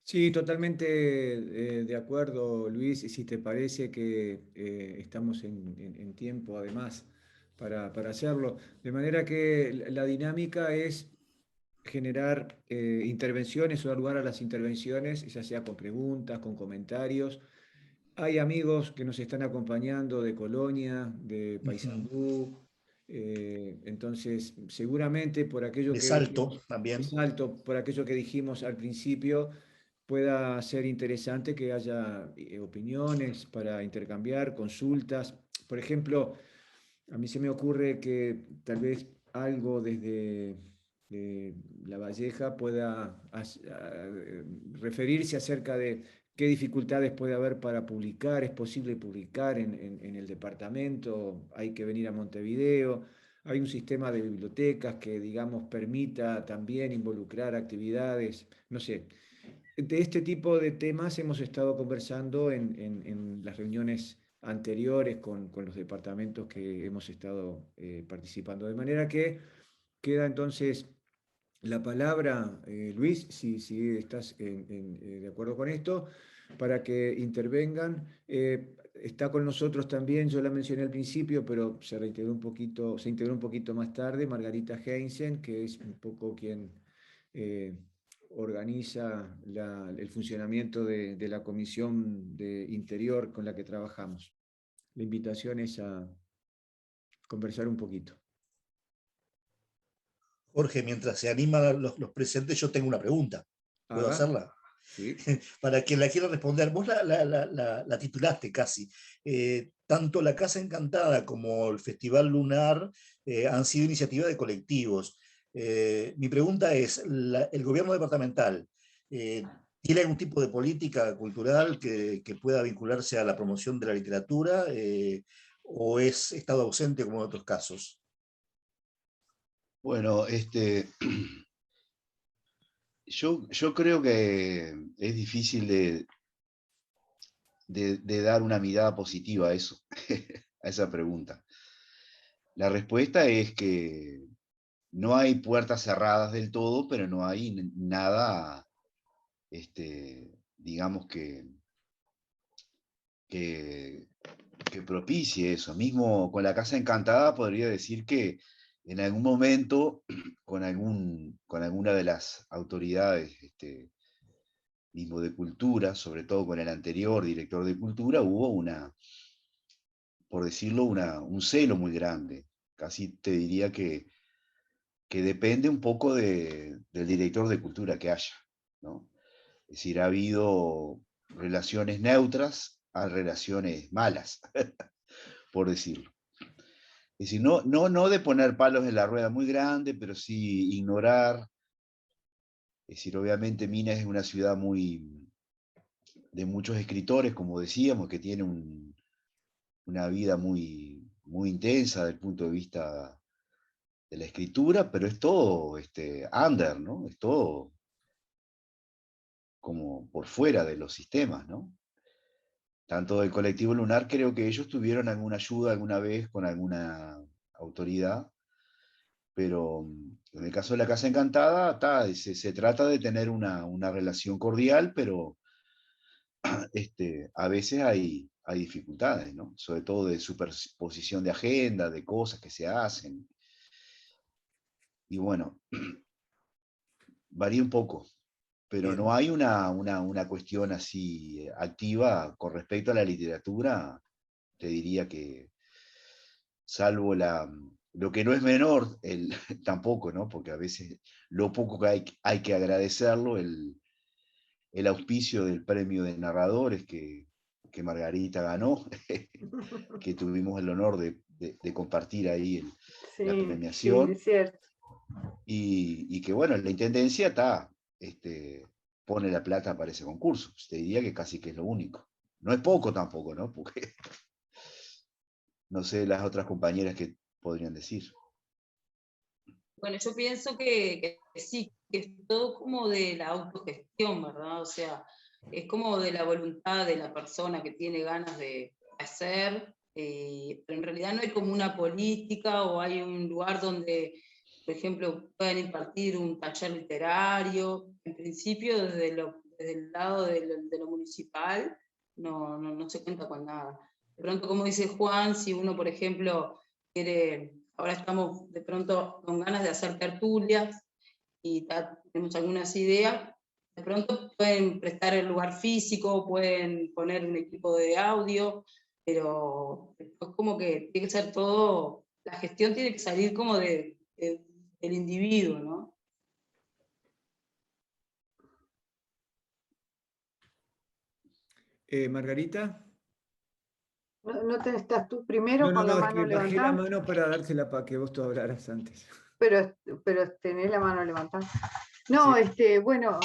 A: Sí, totalmente de acuerdo, Luis, y si te parece que estamos en tiempo además para hacerlo. De manera que la dinámica es generar intervenciones o dar lugar a las intervenciones, ya sea con preguntas, con comentarios. Hay amigos que nos están acompañando de Colonia, de Paysandú, entonces seguramente por aquello
B: De
A: que
B: Salto
A: dijimos, de
B: también.
A: Salto, por aquello que dijimos al principio, pueda ser interesante que haya opiniones para intercambiar, consultas. Por ejemplo, a mí se me ocurre que tal vez algo desde La Valleja pueda referirse acerca de qué dificultades puede haber para publicar. ¿Es posible publicar en el departamento? ¿Hay que venir a Montevideo? ¿Hay un sistema de bibliotecas que, digamos, permita también involucrar actividades? No sé. De este tipo de temas hemos estado conversando en las reuniones anteriores con los departamentos que hemos estado participando. De manera que queda entonces la palabra, Luis, si estás de acuerdo con esto, para que intervengan. Está con nosotros también, yo la mencioné al principio, pero se integró un poquito más tarde, Margarita Heinzen, que es un poco quien organiza el funcionamiento de la comisión de Interior con la que trabajamos. La invitación es a conversar un poquito.
B: Jorge, mientras se animan los presentes, yo tengo una pregunta. ¿Puedo hacerla?
A: Sí.
B: Para quien la quiera responder, vos la titulaste casi. Tanto la Casa Encantada como el Festival Lunar han sido iniciativas de colectivos. Mi pregunta es, ¿el gobierno departamental tiene algún tipo de política cultural que pueda vincularse a la promoción de la literatura o es estado ausente como en otros casos?
C: Bueno, yo creo que es difícil de dar una mirada positiva a eso, a esa pregunta. La respuesta es que no hay puertas cerradas del todo, pero no hay nada, digamos que propicie eso. Mismo con la Casa Encantada podría decir que en algún momento, con alguna de las autoridades mismo de cultura, sobre todo con el anterior director de cultura, hubo por decirlo, un celo muy grande. Casi te diría que depende un poco del director de cultura que haya, ¿no? Es decir, ha habido relaciones neutras a relaciones malas, por decirlo. Es decir, no de poner palos en la rueda muy grande, pero sí ignorar. Es decir, obviamente Minas es una ciudad de muchos escritores, como decíamos, que tiene una vida muy, muy intensa desde el punto de vista de la escritura, pero es todo under, ¿no? Es todo como por fuera de los sistemas, ¿no? Tanto del colectivo Lunar, creo que ellos tuvieron alguna ayuda alguna vez con alguna autoridad, pero en el caso de la Casa Encantada, se trata de tener una relación cordial, pero a veces hay dificultades, ¿no? Sobre todo de superposición de agenda, de cosas que se hacen. Y bueno, varía un poco, pero
A: Bien.
C: no hay una cuestión así activa con respecto a la literatura. Te diría que, salvo lo que no es menor, tampoco, ¿no? Porque a veces lo poco que hay que agradecerlo, el auspicio del premio de narradores que Margarita ganó, que tuvimos el honor de compartir ahí la premiación.
F: Sí, es cierto.
C: Y que bueno, la Intendencia pone la plata para ese concurso. Te diría que casi que es lo único. No es poco tampoco, ¿no? Porque no sé las otras compañeras que podrían decir.
D: Bueno, yo pienso que sí, que es todo como de la autogestión, ¿verdad? O sea, es como de la voluntad de la persona que tiene ganas de hacer, pero en realidad no hay como una política o hay un lugar donde, por ejemplo, puedan impartir un taller literario. En principio, desde el lado de lo municipal, no se cuenta con nada. De pronto, como dice Juan, si uno, por ejemplo, quiere... Ahora estamos de pronto con ganas de hacer tertulias y tenemos algunas ideas. De pronto pueden prestar el lugar físico, pueden poner un equipo de audio, pero después como que tiene que ser todo, la gestión tiene que salir como del individuo, ¿no?
A: Margarita.
F: ¿No estás tú primero con la
A: Es
F: mano
A: que bajé la
F: levantada?
A: mano para dársela para que vos tú hablaras antes.
F: Pero tenés la mano levantada. No,
A: Sí.
F: Bueno,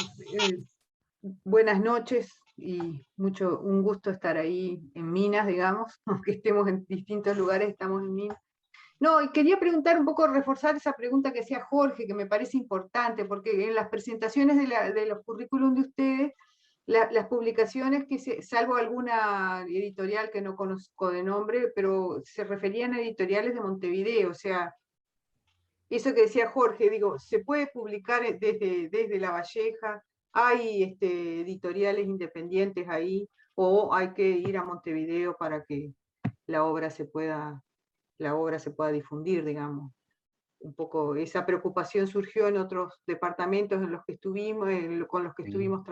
F: buenas noches y un gusto estar ahí en Minas, digamos, aunque estemos en distintos lugares, estamos en Minas. No, y quería preguntar un poco, reforzar esa pregunta que hacía Jorge, que me parece importante, porque en las presentaciones de los currículum de ustedes, las publicaciones, salvo alguna editorial que no conozco de nombre, pero se referían a editoriales de Montevideo, o sea, eso que decía Jorge, digo, se puede publicar desde La Valleja, hay editoriales independientes ahí, o hay que ir a Montevideo para que la obra se pueda difundir, digamos. un poco esa preocupación surgió en otros departamentos en los que estuvimos, con los que estuvimos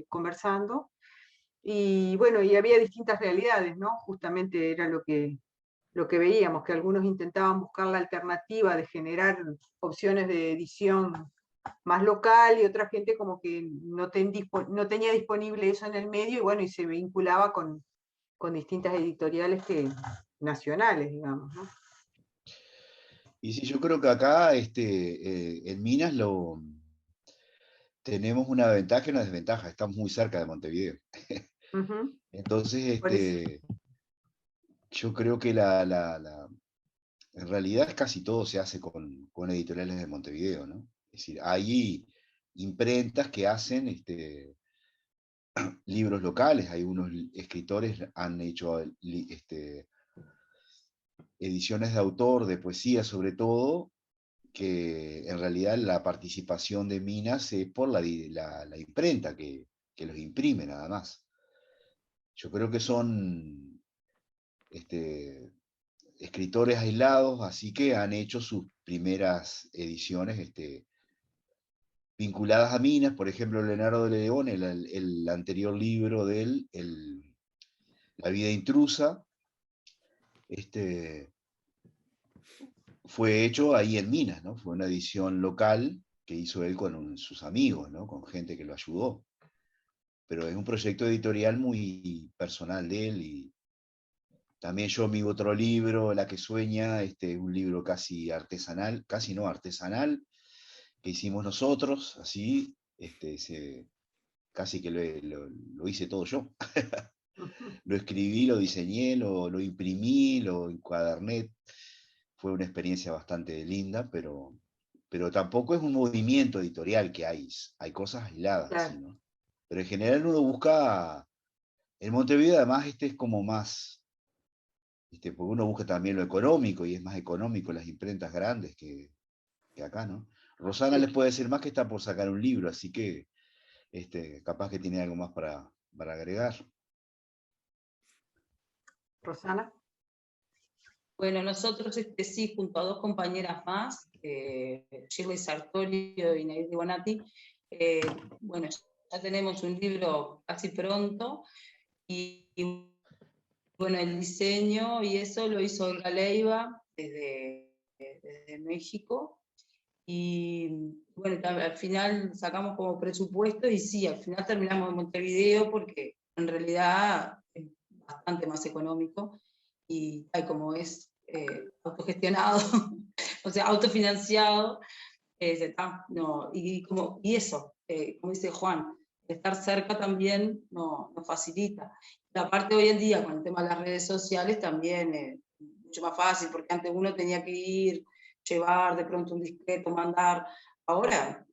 F: conversando. Y bueno, y había distintas realidades, ¿no? Justamente era lo que veíamos, que algunos intentaban buscar la alternativa de generar opciones de edición más local, y otra gente como que no tenía disponible eso en el medio, y bueno, y se vinculaba con distintas editoriales nacionales, digamos, ¿no?
C: Y sí, yo creo que acá en Minas tenemos una ventaja y una desventaja. Estamos muy cerca de Montevideo. Entonces, yo creo que en realidad casi todo se hace con editoriales de Montevideo, ¿no? Es decir, hay imprentas que hacen libros locales, hay unos escritores han hecho ediciones de autor, de poesía sobre todo, que en realidad la participación de Minas es por la imprenta que los imprime nada más. Yo creo que son escritores aislados, así que han hecho sus primeras ediciones vinculadas a Minas. Por ejemplo, Leonardo de León, el anterior libro de él, La vida intrusa, fue hecho ahí en Minas, ¿no? Fue una edición local que hizo él con sus amigos, ¿no? Con gente que lo ayudó. Pero es un proyecto editorial muy personal de él. Y también yo, mi otro libro, La que sueña, un libro casi artesanal, casi no artesanal, que hicimos nosotros, así, casi que lo hice todo yo. Lo escribí, lo diseñé, lo imprimí, lo encuaderné. Fue una experiencia bastante linda, pero tampoco es un movimiento editorial que hay cosas aisladas,
F: Claro.
C: ¿sí, no? Pero en general uno busca, en Montevideo además es como más, porque uno busca también lo económico, y es más económico las imprentas grandes que acá, ¿no? Rosana
F: Sí.
C: les puede decir más, que está por sacar un libro, así que capaz que tiene algo más para agregar.
F: Rosana.
D: Bueno, nosotros sí, junto a dos compañeras más, Shirley Sartorio y Nayeli Bonatti, bueno, ya tenemos un libro casi pronto, y bueno, el diseño y eso lo hizo Olga Leiva desde México, y bueno, al final sacamos como presupuesto, y sí, al final terminamos en Montevideo porque en realidad es bastante más económico, y tal como es autogestionado, o sea, autofinanciado, no, y eso, como dice Juan, estar cerca también nos facilita. Y aparte hoy en día con el tema de las redes sociales también es mucho más fácil, porque antes uno tenía que ir, llevar de pronto un disquete, mandar. Ahora,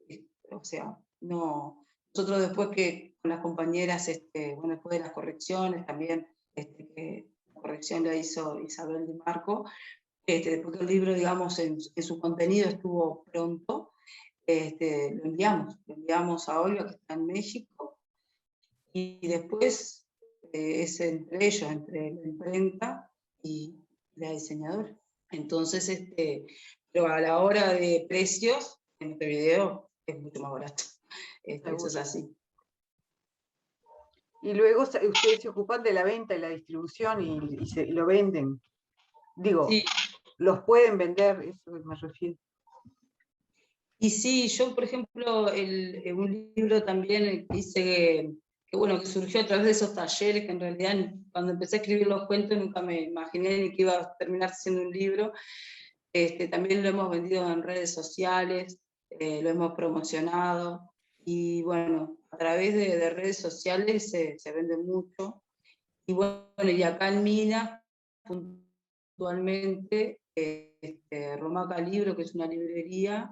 D: o sea, no. Nosotros después que con las compañeras, bueno, después de las correcciones también, que la corrección la hizo Isabel Di Marco, después que el libro, digamos, en su contenido estuvo pronto, lo enviamos a Olga, que está en México, y después es entre ellos, entre la imprenta y la diseñadora. Entonces, pero a la hora de precios, en este video es mucho más barato. Eso es así.
F: Y luego ustedes se ocupan de la venta y la distribución y lo venden. Digo, sí. Los pueden vender, eso me refiero.
D: Y sí, yo, por ejemplo, un libro también que hice, que surgió a través de esos talleres, que en realidad cuando empecé a escribir los cuentos nunca me imaginé ni que iba a terminar siendo un libro. También lo hemos vendido en redes sociales, lo hemos promocionado, y bueno, a través de redes sociales se vende mucho. Y bueno, y acá en Minas, puntualmente, Romaca Libro, que es una librería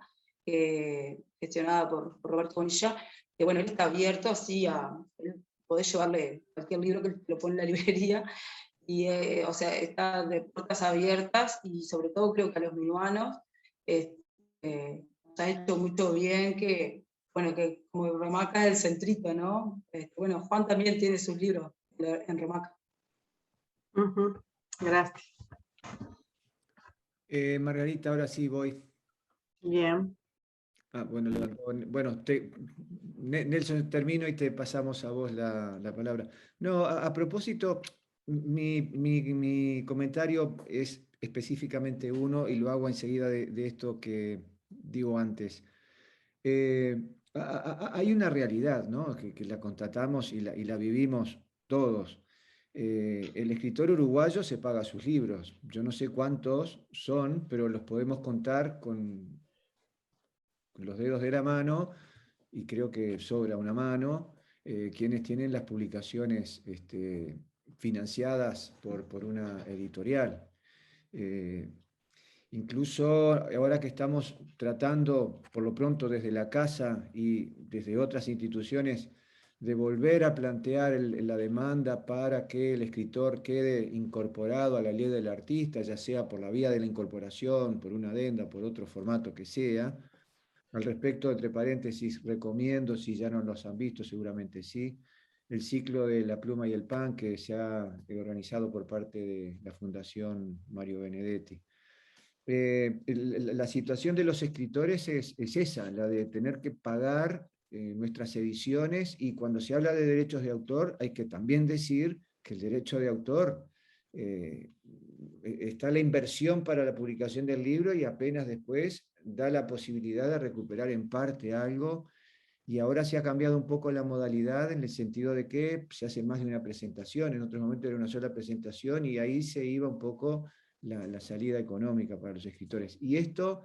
D: gestionada por Roberto Bonilla, que bueno, él está abierto así podés llevarle cualquier libro que lo pone en la librería, y o sea, está de puertas abiertas, y sobre todo creo que a los minuanos nos ha hecho mucho bien que, bueno, que como Romaca es el centrito, ¿no? Bueno, Juan también tiene sus libros en Romaca.
F: Gracias.
A: Margarita, ahora sí voy.
F: Bien.
A: Bueno, bueno, Nelson, termino y te pasamos a vos la palabra. No, a propósito, mi comentario es específicamente uno y lo hago enseguida de esto que digo antes. Hay una realidad, ¿no? Que la constatamos y la vivimos todos. El escritor uruguayo se paga sus libros. Yo no sé cuántos son, pero los podemos contar con los dedos de la mano, y creo que sobra una mano, quienes tienen las publicaciones financiadas por una editorial. Eh, Incluso ahora que estamos tratando, por lo pronto desde la casa y desde otras instituciones, de volver a plantear la demanda para que el escritor quede incorporado a la ley del artista, ya sea por la vía de la incorporación, por una adenda, por otro formato que sea. Al respecto, entre paréntesis, recomiendo, si ya no los han visto, seguramente sí, el ciclo de La Pluma y el Pan que se ha organizado por parte de la Fundación Mario Benedetti. La situación de los escritores es esa, la de tener que pagar nuestras ediciones, y cuando se habla de derechos de autor hay que también decir que el derecho de autor está la inversión para la publicación del libro y apenas después da la posibilidad de recuperar en parte algo, y ahora se ha cambiado un poco la modalidad en el sentido de que se hace más de una presentación, en otros momentos era una sola presentación y ahí se iba un poco la salida económica para los escritores. Y esto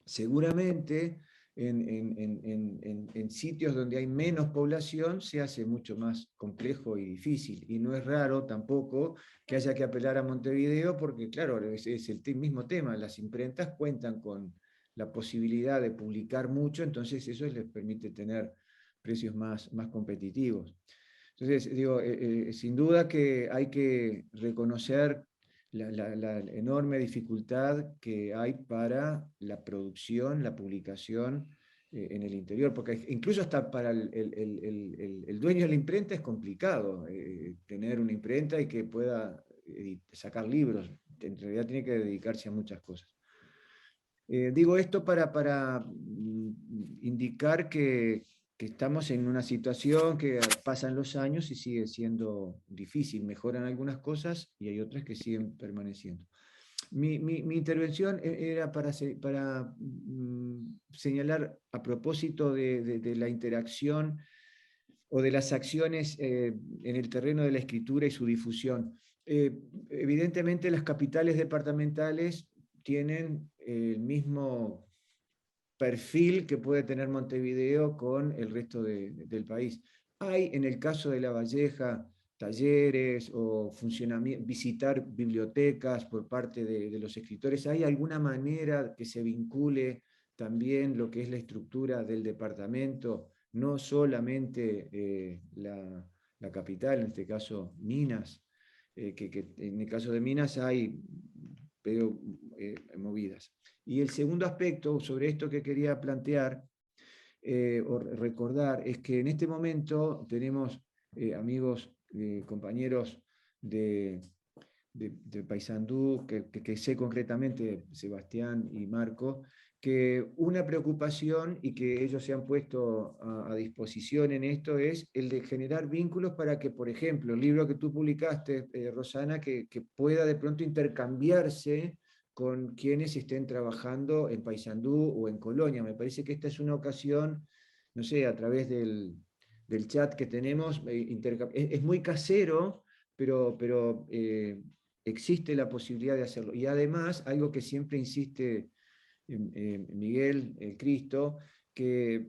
A: seguramente en sitios donde hay menos población se hace mucho más complejo y difícil. Y no es raro tampoco que haya que apelar a Montevideo porque, claro, es el mismo tema. Las imprentas cuentan con la posibilidad de publicar mucho, entonces eso les permite tener precios más competitivos. Entonces, digo, sin duda que hay que reconocer la enorme dificultad que hay para la producción, la publicación en el interior, porque incluso hasta para el dueño de la imprenta es complicado tener una imprenta y que pueda sacar libros. En realidad tiene que dedicarse a muchas cosas. Digo esto para indicar que estamos en una situación que pasan los años y sigue siendo difícil. Mejoran algunas cosas y hay otras que siguen permaneciendo. Mi intervención era para señalar a propósito de la interacción o de las acciones en el terreno de la escritura y su difusión. Evidentemente las capitales departamentales tienen el mismo perfil que puede tener Montevideo con el resto del país. Hay, en el caso de La Valleja, talleres o visitar bibliotecas por parte de los escritores. ¿Hay alguna manera que se vincule también lo que es la estructura del departamento, no solamente la capital, en este caso Minas, que en el caso de Minas hay movidas? Y el segundo aspecto sobre esto que quería plantear o recordar es que en este momento tenemos amigos, compañeros de Paysandú, que sé concretamente, Sebastián y Marco, que una preocupación y que ellos se han puesto a disposición en esto es el de generar vínculos para que, por ejemplo, el libro que tú publicaste, Rosana, que pueda de pronto intercambiarse con quienes estén trabajando en Paysandú o en Colonia. Me parece que esta es una ocasión, no sé, a través del chat que tenemos, es muy casero, pero existe la posibilidad de hacerlo. Y además, algo que siempre insiste Miguel, el Cristo, que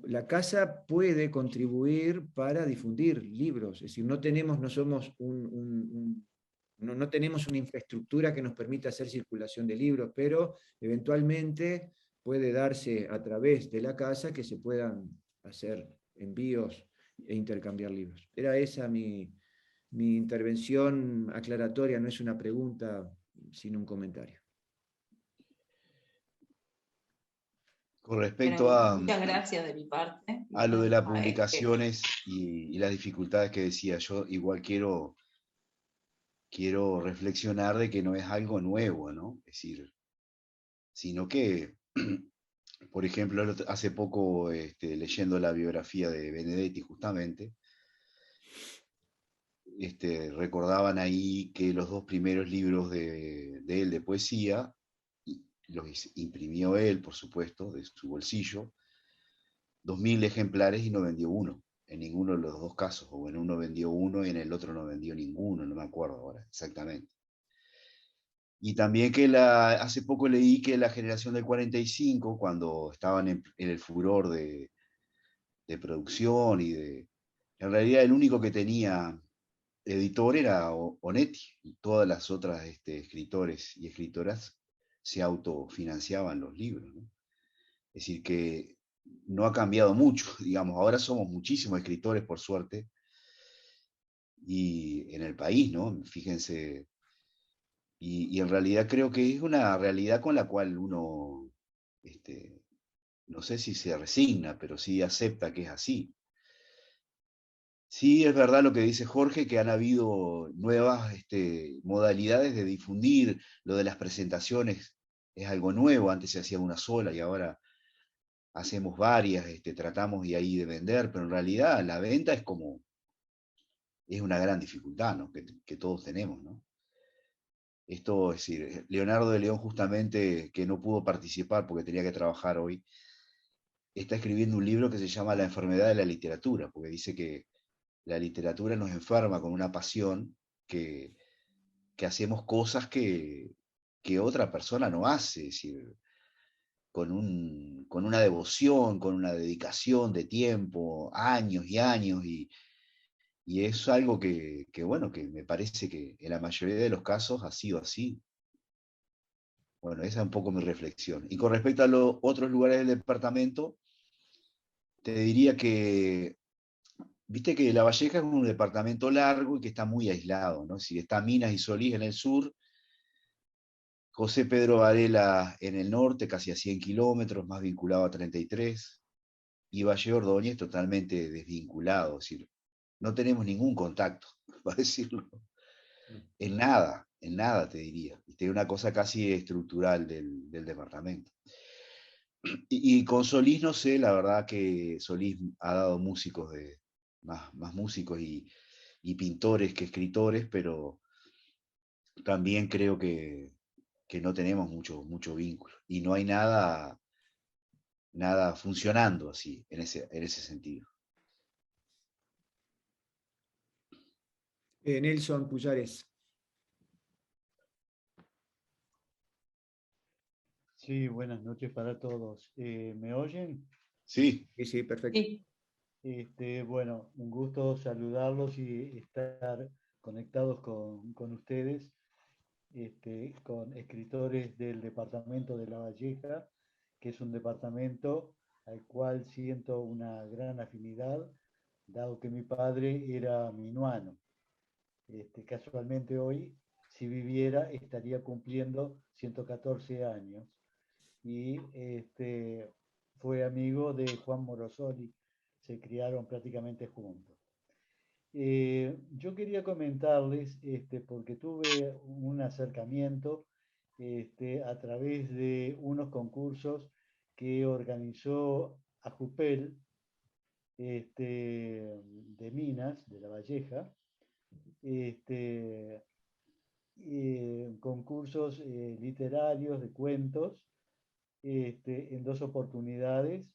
A: la casa puede contribuir para difundir libros. Es decir, no somos no tenemos una infraestructura que nos permita hacer circulación de libros, pero eventualmente puede darse a través de la casa que se puedan hacer envíos e intercambiar libros. Era esa mi intervención aclaratoria, no es una pregunta, sino un comentario.
C: Con respecto
D: Bueno, muchas gracias de mi parte.
C: a lo de las publicaciones y las dificultades que decía yo, igual quiero reflexionar de que no es algo nuevo, ¿no? Es decir, sino que, por ejemplo, hace poco, leyendo la biografía de Benedetti justamente, recordaban ahí que los dos primeros libros de él de poesía, los imprimió él, por supuesto, de su bolsillo, 2000 ejemplares y no vendió uno, en ninguno de los dos casos, o en uno vendió uno y en el otro no vendió ninguno, no me acuerdo ahora exactamente. Y también que hace poco leí que la generación del 45, cuando estaban en el furor de producción en realidad el único que tenía editor era Onetti, y todas las otras escritores y escritoras se autofinanciaban los libros, ¿no? Es decir, que no ha cambiado mucho, digamos, ahora somos muchísimos escritores, por suerte, y en el país, ¿no? Fíjense, y en realidad creo que es una realidad con la cual uno, no sé si se resigna, pero sí acepta que es así. Sí, es verdad lo que dice Jorge, que han habido nuevas modalidades de difundir. Lo de las presentaciones es algo nuevo, antes se hacía una sola y ahora hacemos varias, tratamos de ahí de vender, pero en realidad la venta es una gran dificultad, ¿no? que todos tenemos, ¿no? Esto, es decir, Leonardo de León justamente, que no pudo participar porque tenía que trabajar hoy, está escribiendo un libro que se llama La enfermedad de la literatura, porque dice que la literatura nos enferma con una pasión que, que hacemos cosas que otra persona no hace, es decir, con una devoción, con una dedicación de tiempo, años y años, y es algo bueno, que me parece que en la mayoría de los casos ha sido así. Bueno, esa es un poco mi reflexión. Y con respecto a los otros lugares del departamento, te diría que, viste que La Valleja es un departamento largo y que está muy aislado, ¿no? Si está Minas y Solís en el sur, José Pedro Varela en el norte, casi a 100 kilómetros, más vinculado a 33, y Valle Ordóñez totalmente desvinculado, es decir, no tenemos ningún contacto, para decirlo, en nada te diría. Es una cosa casi estructural del departamento. Y con Solís no sé, la verdad que Solís ha dado músicos más músicos y pintores que escritores, pero también creo que no tenemos mucho vínculo. Y no hay nada funcionando así, en ese sentido.
A: Nelson Pullares.
G: Sí, buenas noches para todos. ¿Me oyen?
C: Sí.
A: Sí, perfecto.
D: Sí.
G: Bueno, un gusto saludarlos y estar conectados con ustedes, con escritores del departamento de La Valleja, que es un departamento al cual siento una gran afinidad, dado que mi padre era minuano. Casualmente hoy, si viviera, estaría cumpliendo 114 años y fue amigo de Juan Morosoli, se criaron prácticamente juntos. Yo quería comentarles, porque tuve un acercamiento a través de unos concursos que organizó Ajupel de Minas, de La Valleja, concursos literarios de cuentos en dos oportunidades.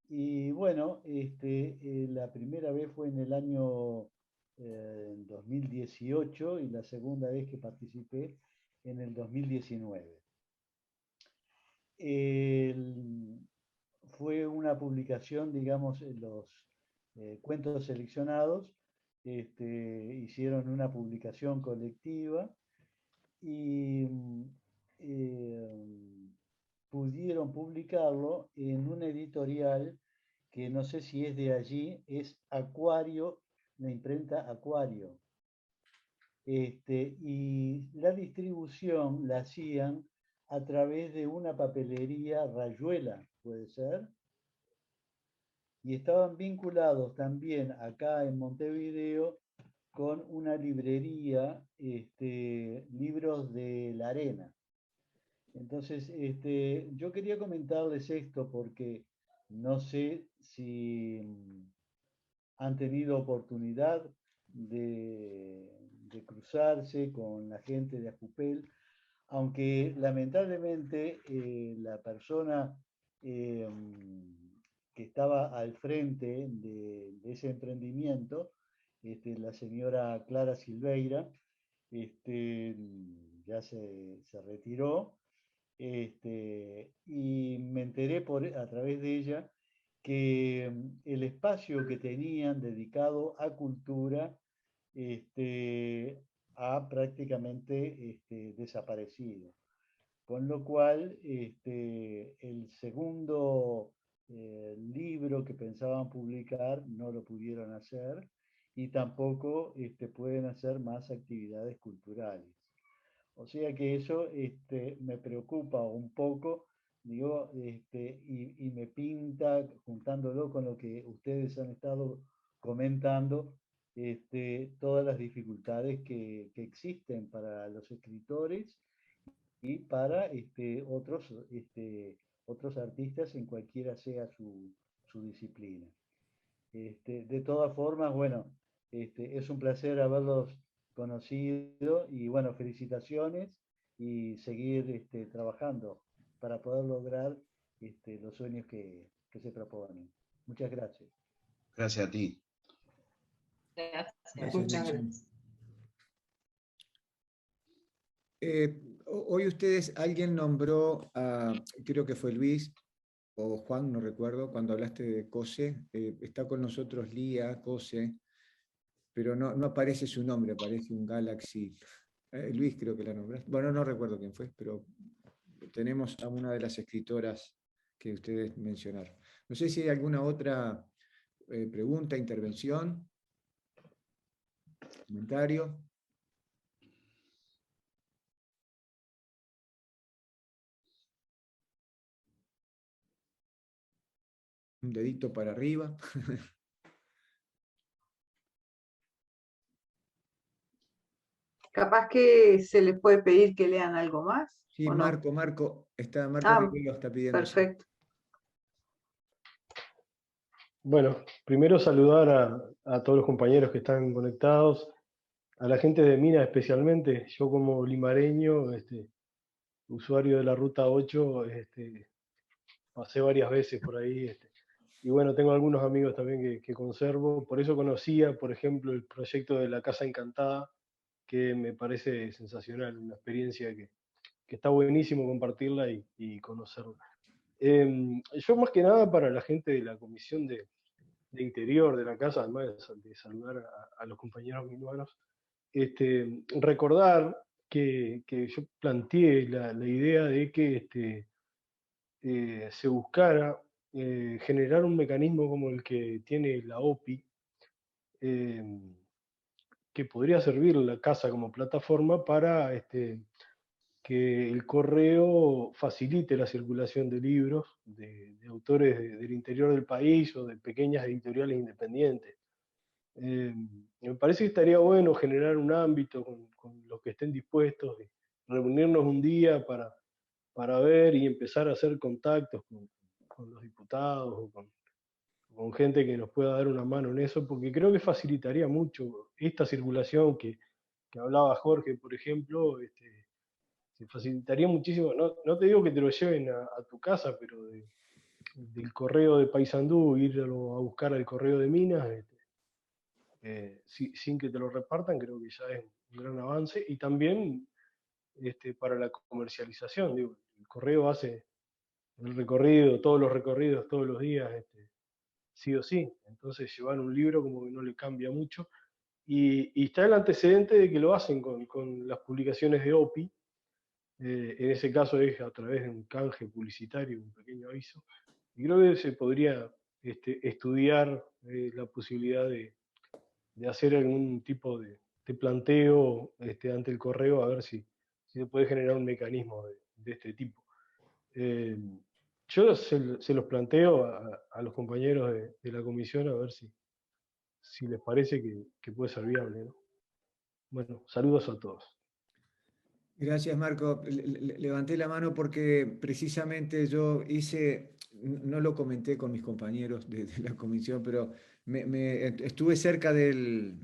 G: Y bueno, la primera vez fue en el año 2018 y la segunda vez que participé en el 2019. Fue una publicación, digamos, los cuentos seleccionados hicieron una publicación colectiva y pudieron publicarlo en una editorial que no sé si es de allí, es Acuario, la imprenta Acuario. Y la distribución la hacían a través de una papelería Rayuela, puede ser, y estaban vinculados también acá en Montevideo con una librería, Libros de la Arena. Entonces, yo quería comentarles esto porque no sé si han tenido oportunidad de cruzarse con la gente de Ajupel, aunque lamentablemente la persona que estaba al frente de ese emprendimiento, la señora Clara Silveira, ya se retiró, y me enteré a través de ella que el espacio que tenían dedicado a cultura ha prácticamente desaparecido. Con lo cual, el segundo libro que pensaban publicar no lo pudieron hacer y tampoco pueden hacer más actividades culturales. O sea que eso me preocupa un poco, digo, y me pinta, juntándolo con lo que ustedes han estado comentando, todas las dificultades que existen para los escritores y para otros artistas en cualquiera sea su disciplina. De todas formas, bueno, es un placer haberlos conocido y bueno, felicitaciones y seguir trabajando para poder lograr los sueños que se proponen. Muchas gracias.
C: Gracias a ti.
D: Gracias.
E: Muchas gracias.
A: Hoy ustedes, alguien nombró, creo que fue Luis o Juan, no recuerdo, cuando hablaste de COSE, está con nosotros Lía, COSE, pero no aparece su nombre, aparece un Galaxy. Luis creo que la nombraste. Bueno, no recuerdo quién fue, pero tenemos a una de las escritoras que ustedes mencionaron. No sé si hay alguna otra pregunta, intervención, comentario. Un dedito para arriba.
F: Capaz que se les puede pedir que lean algo más.
A: Sí,
F: ¿O no?
A: Marco
F: Ah,
A: Rivero está pidiendo.
F: perfecto.
H: Bueno, primero saludar a todos los compañeros que están conectados, a la gente de Minas especialmente. Yo como limareño, usuario de la Ruta 8, pasé varias veces por ahí. Y bueno, tengo algunos amigos también que conservo. Por eso conocía, por ejemplo, el proyecto de la Casa Encantada, que me parece sensacional, una experiencia que está buenísimo compartirla y conocerla. Yo más que nada para la gente de la Comisión de Interior de la casa, además de saludar a los compañeros minuanos, recordar que yo planteé la idea de que se buscara generar un mecanismo como el que tiene la OPI, que podría servir la casa como plataforma para que el correo facilite la circulación de libros de autores del interior del país o de pequeñas editoriales independientes. Me parece que estaría bueno generar un ámbito con los que estén dispuestos, de reunirnos un día para ver y empezar a hacer contactos con los diputados o con gente que nos pueda dar una mano en eso, porque creo que facilitaría mucho esta circulación que hablaba Jorge, por ejemplo. Se facilitaría muchísimo. No te digo que te lo lleven a tu casa, pero del correo de Paysandú, irlo a buscar al correo de Minas, sin que te lo repartan, creo que ya es un gran avance. Y también para la comercialización, digo, el correo hace el recorrido, todos los recorridos, todos los días, sí o sí. Entonces llevar un libro como que no le cambia mucho. Y está el antecedente de que lo hacen con las publicaciones de OPI. En ese caso es a través de un canje publicitario, un pequeño aviso. Y creo que se podría estudiar la posibilidad de hacer algún tipo de planteo ante el correo, a ver si se puede generar un mecanismo de este tipo. Yo se los planteo a los compañeros de la comisión, a ver si les parece que puede ser viable, ¿no? Bueno, saludos a todos.
A: Gracias, Marco. Levanté la mano porque precisamente yo hice, no lo comenté con mis compañeros de la comisión, pero estuve cerca del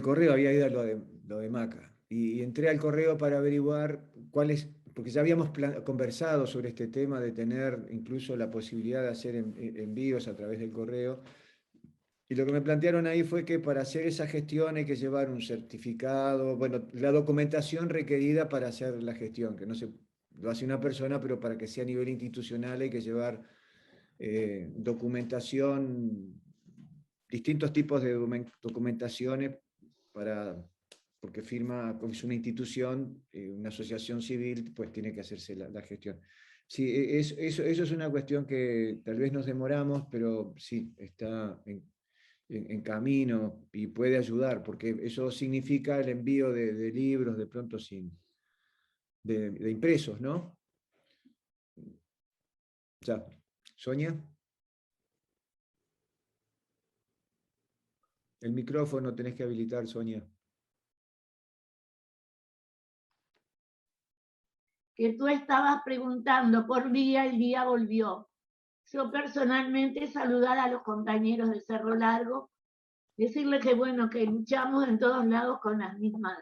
A: correo, había ido a lo de Maca, y entré al correo para averiguar cuáles, porque ya habíamos conversado sobre este tema de tener incluso la posibilidad de hacer envíos a través del correo. Y lo que me plantearon ahí fue que para hacer esa gestión hay que llevar un certificado, bueno, la documentación requerida para hacer la gestión, que no se lo hace una persona, pero para que sea a nivel institucional hay que llevar documentación, distintos tipos de documentaciones para, porque firma, como es una institución, una asociación civil, pues tiene que hacerse la gestión. Sí, eso es una cuestión que tal vez nos demoramos, pero sí, está en camino y puede ayudar, porque eso significa el envío de libros de pronto de impresos, ¿no? Ya. Sonia. El micrófono tenés que habilitar, Sonia.
I: Que tú estabas preguntando por Lía, el día volvió. Yo personalmente saludar a los compañeros de Cerro Largo, decirles que bueno, que luchamos en todos lados con las mismas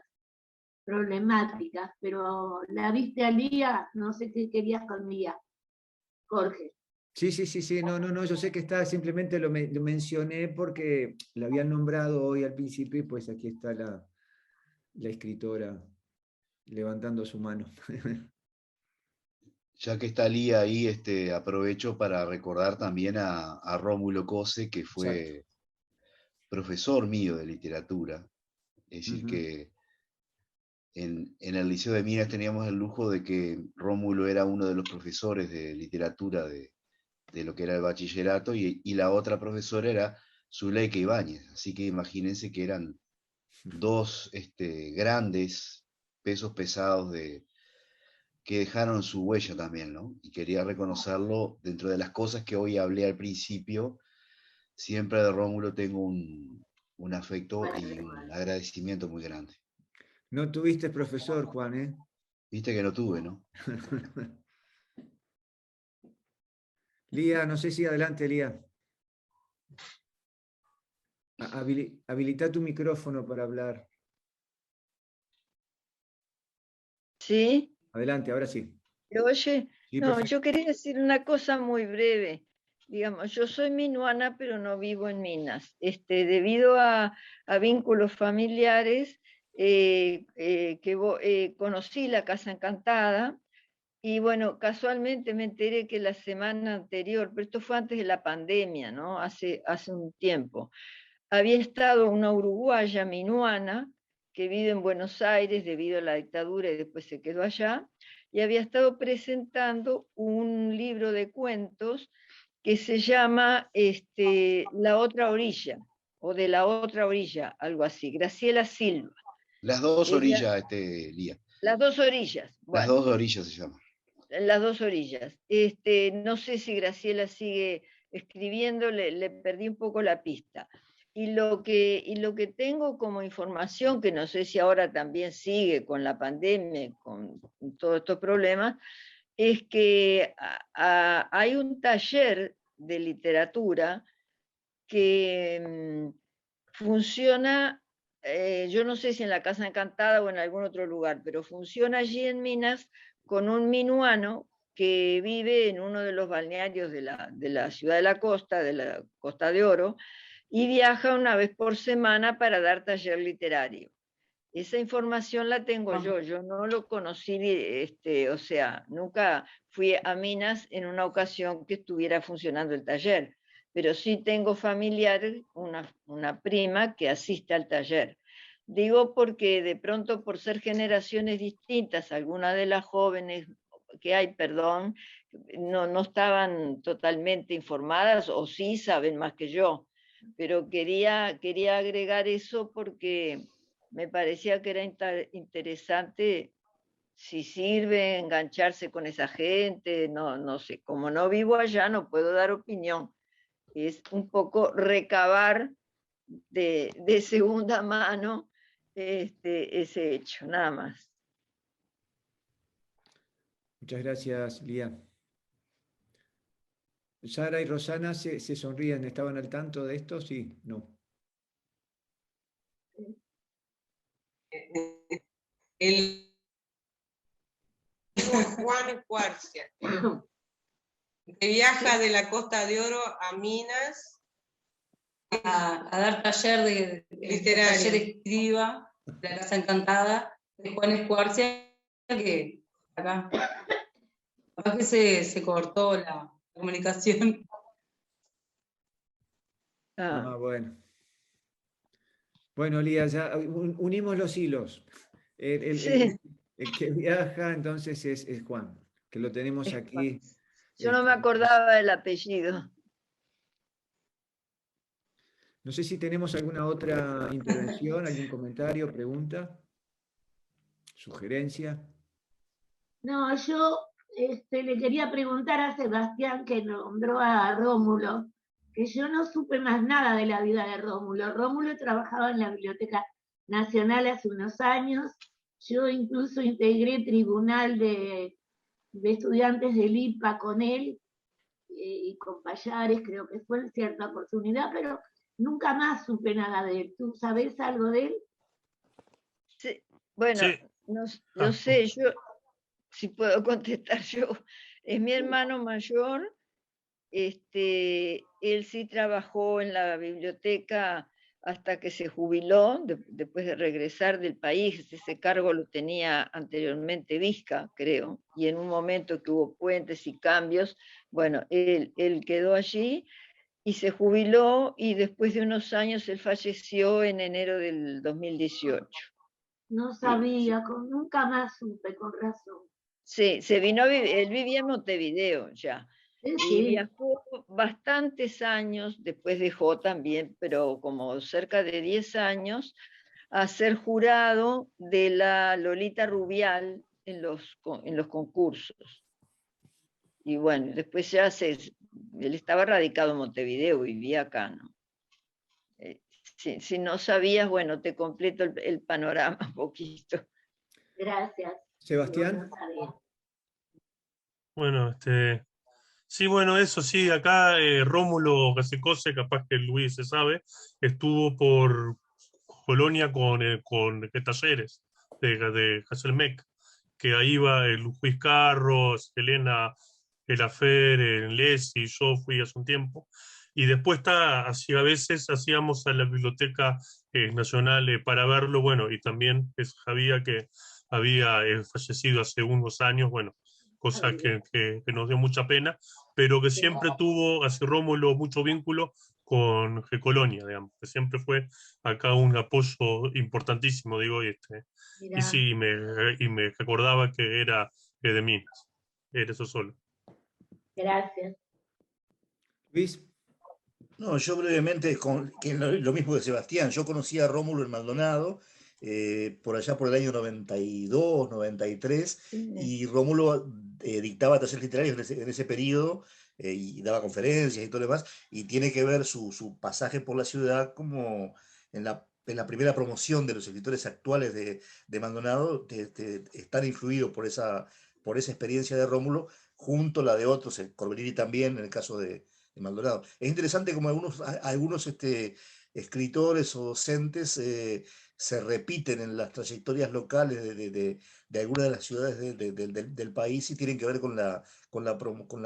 I: problemáticas, pero la viste a Lía, no sé qué querías con Lía, Jorge.
A: Sí, no, yo sé que está, simplemente lo mencioné porque la habían nombrado hoy al principio y pues aquí está la escritora levantando su mano.
C: Ya que está Lía ahí, aprovecho para recordar también a Rómulo Cose, que fue
A: Exacto.
C: profesor mío de literatura. Es decir, que en el Liceo de Minas teníamos el lujo de que Rómulo era uno de los profesores de literatura de lo que era el bachillerato, y la otra profesora era Zuleika Ibáñez. Así que imagínense que eran dos grandes pesos pesados que dejaron su huella también, ¿no? Y quería reconocerlo dentro de las cosas que hoy hablé al principio. Siempre de Rómulo tengo un afecto y un agradecimiento muy grande.
A: No tuviste profesor, Juan, ¿eh?
C: Viste que no tuve, ¿no?
A: Lía, no sé si adelante, Lía. Habilita tu micrófono para hablar.
J: ¿Sí?
A: Adelante, ahora sí.
J: ¿Me oye?
A: Sí,
J: No,
A: perfecto.
J: yo quería decir una cosa muy breve. Digamos, yo soy minuana, pero no vivo en Minas. Debido a vínculos familiares, conocí la Casa Encantada y bueno, casualmente me enteré que la semana anterior, pero esto fue antes de la pandemia, ¿no? Hace un tiempo, había estado una uruguaya minuana que vive en Buenos Aires debido a la dictadura y después se quedó allá, y había estado presentando un libro de cuentos que se llama La otra orilla, o de la otra orilla, algo así, Graciela Silva.
C: Las dos
J: Ella,
C: orillas, Lía.
J: las dos orillas,
C: Las
J: bueno,
C: dos orillas se llama.
J: las dos orillas. No sé si Graciela sigue escribiendo, le perdí un poco la pista. Y lo que tengo como información, que no sé si ahora también sigue con la pandemia, con todos estos problemas, es que hay un taller de literatura que funciona, yo no sé si en la Casa Encantada o en algún otro lugar, pero funciona allí en Minas con un minuano que vive en uno de los balnearios de la ciudad de la Costa de Oro, y viaja una vez por semana para dar taller literario. Esa información la tengo yo no lo conocí, o sea, nunca fui a Minas en una ocasión que estuviera funcionando el taller, pero sí tengo familiares, una prima que asiste al taller. Digo porque de pronto, por ser generaciones distintas, algunas de las jóvenes que hay, perdón, no estaban totalmente informadas, o sí saben más que yo, pero quería agregar eso porque me parecía que era interesante, si sirve engancharse con esa gente, no sé, como no vivo allá no puedo dar opinión, es un poco recabar de segunda mano ese hecho, nada más.
A: Muchas gracias, Lía. Sara y Rosana se sonríen, ¿estaban al tanto de esto? Sí, no.
E: El Juan Escuarcia, que viaja de la Costa de Oro a Minas
D: a dar taller de
E: Literario.
D: taller de escriba, de la Casa Encantada, de Juan Escuarcia, que acá. Capaz que se cortó la comunicación.
A: Ah, bueno. Bueno, Lía, ya unimos los hilos.
J: Sí.
A: El que viaja entonces es Juan, que lo tenemos aquí.
J: Yo no me acordaba del apellido.
A: No sé si tenemos alguna otra intervención, algún comentario, pregunta, sugerencia.
I: No, yo le quería preguntar a Sebastián, que nombró a Rómulo, que yo no supe más nada de la vida de Rómulo. Rómulo trabajaba en la Biblioteca Nacional hace unos años. Yo incluso integré tribunal de estudiantes del IPA con él y con Payares, creo que fue en cierta oportunidad, pero nunca más supe nada de él. ¿Tú sabes algo de él?
J: Sí. Bueno,
K: Sí.
J: no sé, yo, si puedo contestar yo, es mi hermano mayor, él sí trabajó en la biblioteca hasta que se jubiló, después de regresar del país. Ese cargo lo tenía anteriormente Vizca, creo, y en un momento que hubo puentes y cambios, bueno, él quedó allí y se jubiló, y después de unos años él falleció en enero del 2018.
I: No sabía, nunca más supe, con razón.
J: Sí, se vino él vivía en Montevideo ya,
I: Sí,
J: y
I: sí.
J: viajó bastantes años, después dejó también, pero como cerca de 10 años, a ser jurado de la Lolita Rubial en los concursos. Y bueno, después ya él estaba radicado en Montevideo, vivía acá, ¿no? Si no sabías, bueno, te completo el panorama un poquito.
I: Gracias.
A: Sebastián.
K: Bueno, sí, bueno, eso sí, acá Rómulo Casicose, capaz que Luis se sabe, estuvo por Colonia con Talleres de Hasselmeck, que ahí iba el Luis Carros, Elena Elafer, Leslie, yo fui hace un tiempo, y después así, a veces hacíamos a la Biblioteca Nacional para verlo, bueno, y también sabía que había fallecido hace unos años, bueno, cosa que nos dio mucha pena, pero que siempre tuvo, así Rómulo, mucho vínculo con G-Colonia, digamos, que siempre fue acá un apoyo importantísimo, digo, y sí, y me acordaba que era de Minas, era eso solo.
I: Gracias.
A: Luis.
B: No, yo brevemente, que lo mismo que Sebastián, yo conocí a Rómulo en Maldonado, por allá por el año 92, 93, y Rómulo dictaba talleres literarios en ese periodo, y daba conferencias y todo lo demás, y tiene que ver su pasaje por la ciudad como en la primera promoción de los escritores actuales de Maldonado, están influidos por esa experiencia de Rómulo, junto a la de otros, el Corbellini también, en el caso de Maldonado. Es interesante como algunos escritores o docentes se repiten en las trayectorias locales de algunas de las ciudades del país, y tienen que ver con la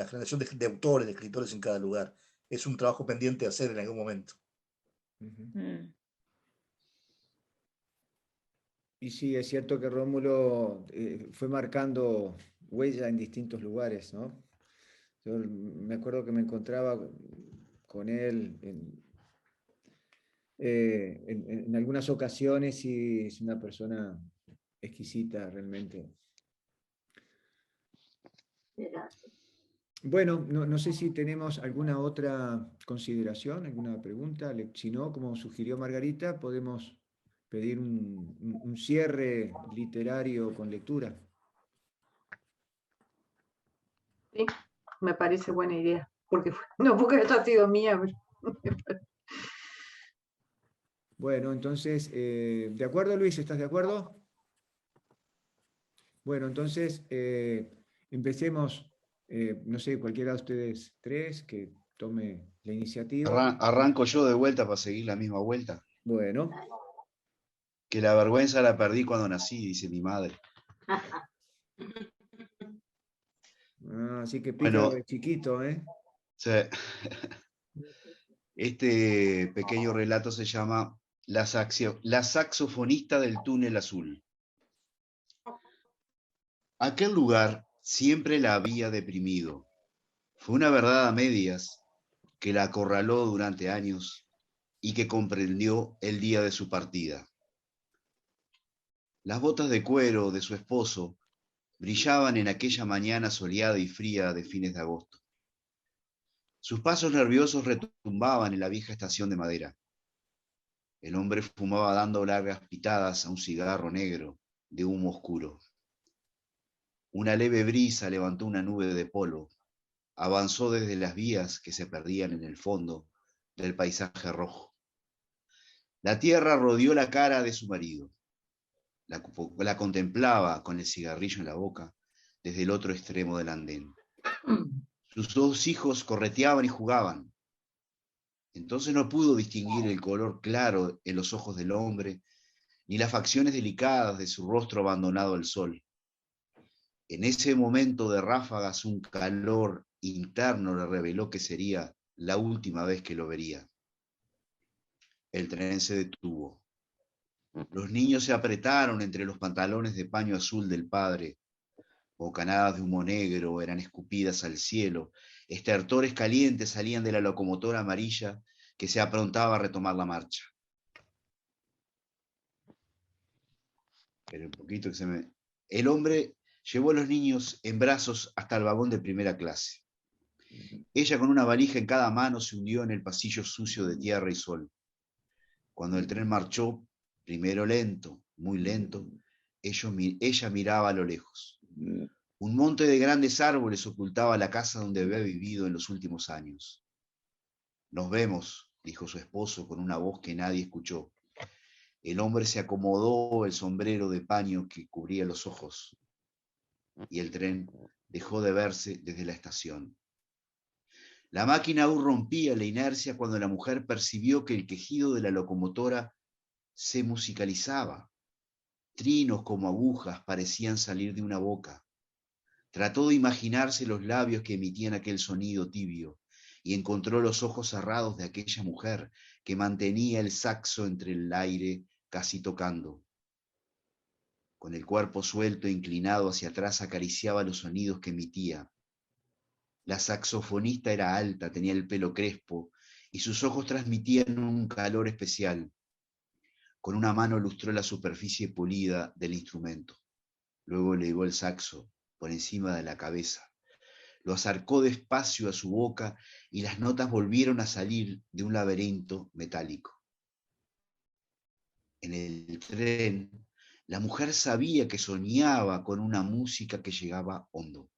B: generación de autores, de escritores en cada lugar. Es un trabajo pendiente a hacer en algún momento.
A: Y sí, es cierto que Rómulo fue marcando huella en distintos lugares, ¿no? Yo me acuerdo que me encontraba con él en algunas ocasiones, y es una persona exquisita realmente. Bueno, no sé si tenemos alguna otra consideración, alguna pregunta. Si no, como sugirió Margarita, podemos pedir un cierre literario con lectura.
F: Sí, me parece buena idea, porque esto ha sido mía. Pero...
A: Bueno, entonces, ¿de acuerdo, Luis? ¿Estás de acuerdo? Bueno, entonces, Empecemos, no sé, cualquiera de ustedes tres que tome la iniciativa.
C: Arranco yo de vuelta para seguir la misma vuelta.
A: Bueno.
C: Que la vergüenza la perdí cuando nací, dice mi madre.
A: Así que pícaro de chiquito, ¿eh?
C: Sí. Este pequeño relato se llama La saxofonista del túnel azul. Aquel lugar siempre la había deprimido. Fue una verdad a medias que la acorraló durante años y que comprendió el día de su partida. Las botas de cuero de su esposo brillaban en aquella mañana soleada y fría de fines de agosto. Sus pasos nerviosos retumbaban en la vieja estación de madera. El hombre fumaba dando largas pitadas a un cigarro negro de humo oscuro. Una leve brisa levantó una nube de polvo. Avanzó desde las vías que se perdían en el fondo del paisaje rojo. La tierra rodeó la cara de su marido. La contemplaba con el cigarrillo en la boca desde el otro extremo del andén. Sus dos hijos correteaban y jugaban. Entonces no pudo distinguir el color claro en los ojos del hombre, ni las facciones delicadas de su rostro abandonado al sol. En ese momento de ráfagas un calor interno le reveló que sería la última vez que lo vería. El tren se detuvo. Los niños se apretaron entre los pantalones de paño azul del padre. Bocanadas de humo negro eran escupidas al cielo. Estertores calientes salían de la locomotora amarilla que se aprontaba a retomar la marcha. Pero un poquito que se me... El hombre llevó a los niños en brazos hasta el vagón de primera clase. Ella, con una valija en cada mano, se hundió en el pasillo sucio de tierra y sol. Cuando el tren marchó, primero lento, muy lento, ella miraba a lo lejos. Un monte de grandes árboles ocultaba la casa donde había vivido en los últimos años. Nos vemos, dijo su esposo con una voz que nadie escuchó. El hombre se acomodó el sombrero de paño que cubría los ojos y el tren dejó de verse desde la estación. La máquina aún rompía la inercia cuando la mujer percibió que el quejido de la locomotora se musicalizaba. Trinos como agujas parecían salir de una boca. Trató de imaginarse los labios que emitían aquel sonido tibio y encontró los ojos cerrados de aquella mujer que mantenía el saxo entre el aire casi tocando. Con el cuerpo suelto e inclinado hacia atrás acariciaba los sonidos que emitía. La saxofonista era alta, tenía el pelo crespo y sus ojos transmitían un calor especial. Con una mano lustró la superficie pulida del instrumento. Luego le llevó el saxo por encima de la cabeza. Lo acercó despacio a su boca y las notas volvieron a salir de un laberinto metálico. En el tren, la mujer sabía que soñaba con una música que llegaba hondo.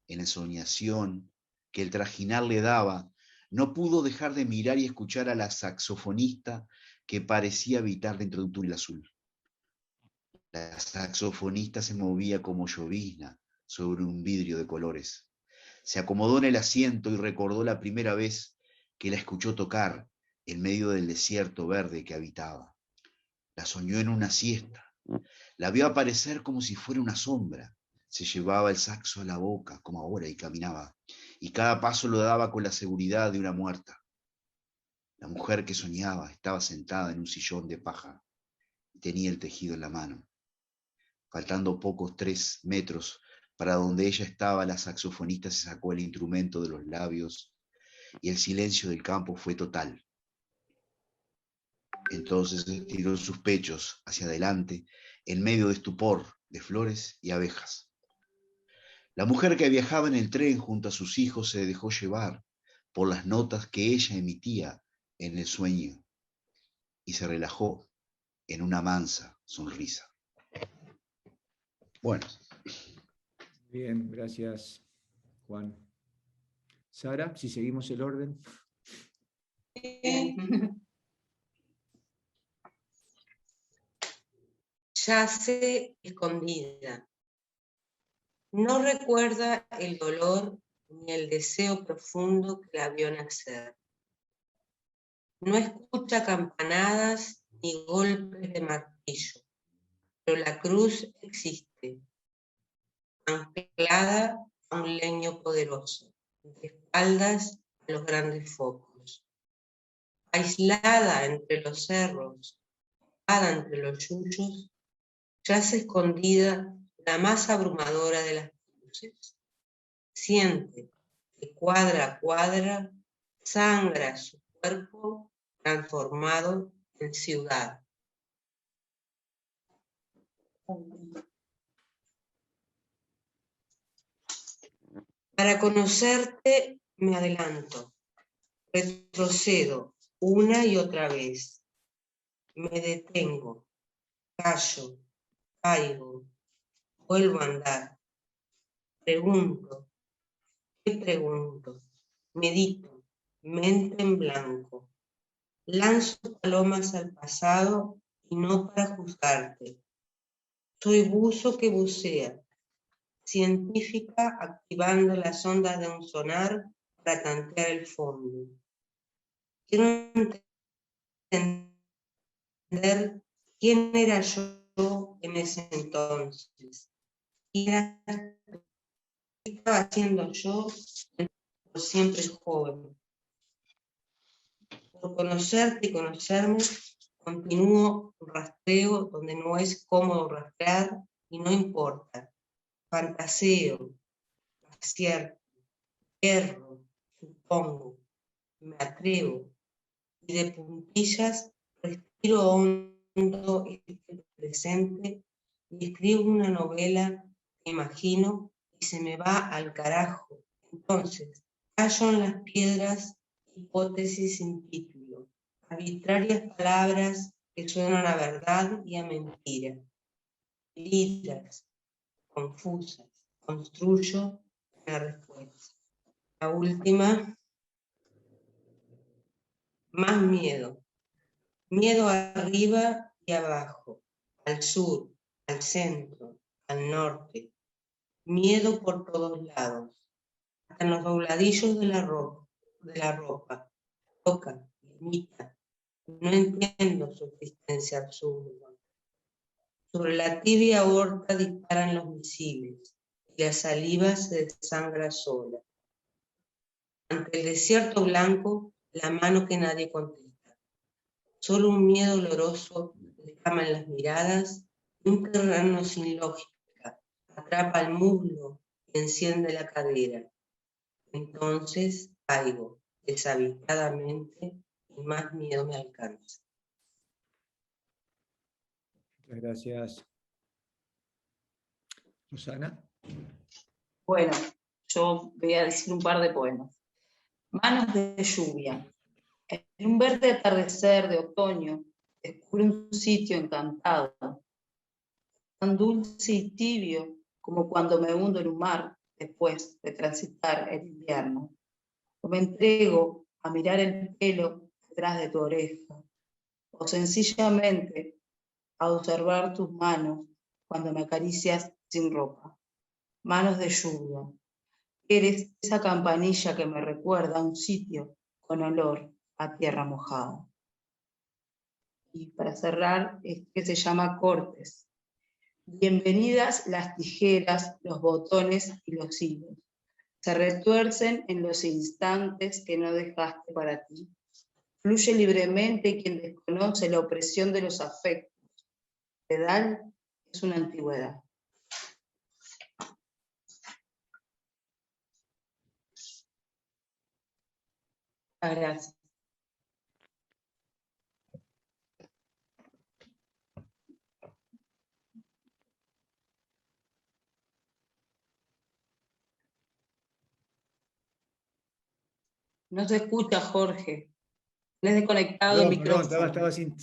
C: En la soñación que el trajinar le daba, no pudo dejar de mirar y escuchar a la saxofonista que parecía habitar dentro de un túnel azul. La saxofonista se movía como llovizna sobre un vidrio de colores. Se acomodó en el asiento y recordó la primera vez que la escuchó tocar en medio del desierto verde que habitaba. La soñó en una siesta. La vio aparecer como si fuera una sombra. Se llevaba el saxo a la boca, como ahora, y caminaba. Y cada paso lo daba con la seguridad de una muerta. La mujer que soñaba estaba sentada en un sillón de paja y tenía el tejido en la mano. Faltando pocos 3 metros para donde ella estaba, la saxofonista se sacó el instrumento de los labios y el silencio del campo fue total. Entonces estiró sus pechos hacia adelante en medio de estupor de flores y abejas. La mujer que viajaba en el tren junto a sus hijos se dejó llevar por las notas que ella emitía en el sueño y se relajó en una mansa sonrisa. Bueno.
A: Bien, gracias, Juan. Sara, si seguimos el orden.
E: Yace escondida. No recuerda el dolor ni el deseo profundo que la vio nacer. No escucha campanadas ni golpes de martillo, pero la cruz existe, anclada a un leño poderoso, de espaldas a los grandes focos. Aislada entre los cerros, ocupada entre los yuyos, yace escondida la más abrumadora de las cruces. Siente que cuadra a cuadra sangra su cuerpo transformado en ciudad. Para conocerte me adelanto, retrocedo una y otra vez, me detengo, callo, caigo, vuelvo a andar, pregunto, ¿qué pregunto? Medito, mente en blanco, lanzo palomas al pasado y no para juzgarte. Soy buzo que bucea, científica activando las ondas de un sonar para tantear el fondo. Quiero entender quién era yo en ese entonces. ¿Qué estaba haciendo yo por siempre joven? Por conocerte y conocerme, continúo un rastreo donde no es cómodo rastrear y no importa. Fantaseo, acierto, erro, supongo, me atrevo, y de puntillas respiro hondo este presente y escribo una novela que imagino y se me va al carajo. Entonces, callo en las piedras hipótesis sin título, arbitrarias palabras que suenan a verdad y a mentira, heridas, confusas, construyo una respuesta. La última, más miedo. Miedo arriba y abajo, al sur, al centro, al norte. Miedo por todos lados, hasta en los dobladillos de la ropa. Toca, imita. No entiendo su existencia absurda. Sobre la tibia aorta disparan los misiles y la saliva se desangra sola. Ante el desierto blanco, la mano que nadie contesta. Solo un miedo doloroso descama en las miradas y un terreno sin lógica atrapa el muslo y enciende la cadera. Entonces caigo deshabitadamente y más miedo me alcanza.
A: Muchas gracias. Rosana.
L: Bueno, yo voy a decir un par de poemas. Manos de lluvia. En un verde atardecer de otoño, descubre un sitio encantado, tan dulce y tibio como cuando me hundo en un mar después de transitar el invierno. O me entrego a mirar el pelo detrás de tu oreja, o sencillamente a observar tus manos cuando me acaricias sin ropa. Manos de lluvia. Eres esa campanilla que me recuerda a un sitio con olor a tierra mojada. Y para cerrar, que se llama Cortes. Bienvenidas las tijeras, los botones y los hilos. Se retuercen en los instantes que no dejaste para ti. Fluye libremente quien desconoce la opresión de los afectos. Pedal es una antigüedad. Gracias. No se escucha, Jorge. Tienes desconectado el micrófono.
A: Estaba sin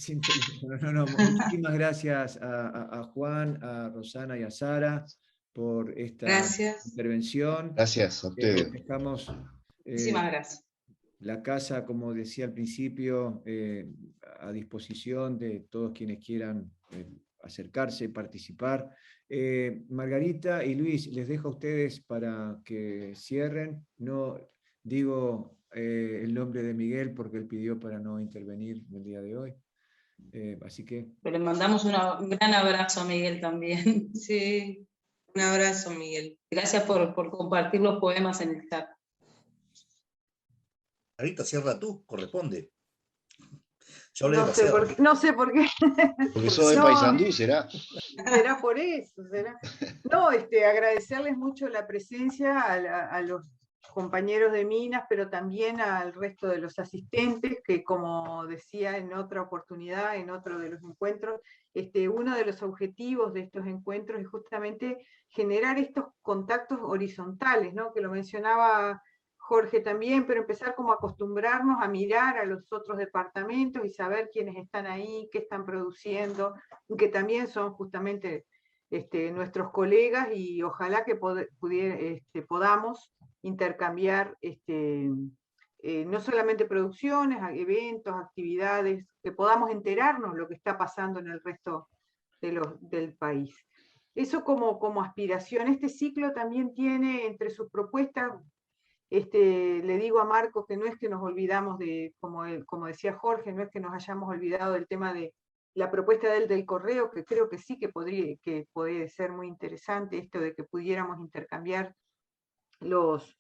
A: no. Muchísimas gracias a Juan, a Rosana y a Sara por esta intervención.
C: Gracias a ustedes.
L: Muchísimas gracias.
A: La casa, como decía al principio, a disposición de todos quienes quieran acercarse, participar. Margarita y Luis, les dejo a ustedes para que cierren. No digo el nombre de Miguel porque él pidió para no intervenir el día de hoy. Así que...
L: Pero le mandamos un gran abrazo a Miguel también.
E: Sí, un abrazo, Miguel.
L: Gracias por compartir los poemas en el chat.
B: Margarita, cierra tú, corresponde. Yo
F: No sé por qué.
C: Porque sos de Paysandú, ¿será?
F: Será por eso, será. No, agradecerles mucho la presencia a los compañeros de Minas, pero también al resto de los asistentes, que como decía en otra oportunidad, en otro de los encuentros, uno de los objetivos de estos encuentros es justamente generar estos contactos horizontales, ¿no? Que lo mencionaba Jorge también, pero empezar como a acostumbrarnos a mirar a los otros departamentos y saber quiénes están ahí, qué están produciendo, que también son justamente nuestros colegas, y ojalá que podamos intercambiar no solamente producciones, eventos, actividades, que podamos enterarnos lo que está pasando en el resto del país. Eso como aspiración. Este ciclo también tiene entre sus propuestas, le digo a Marcos que no es que nos olvidamos como decía Jorge, no es que nos hayamos olvidado del tema de la propuesta del correo, que creo que sí que puede ser muy interesante, esto de que pudiéramos intercambiar los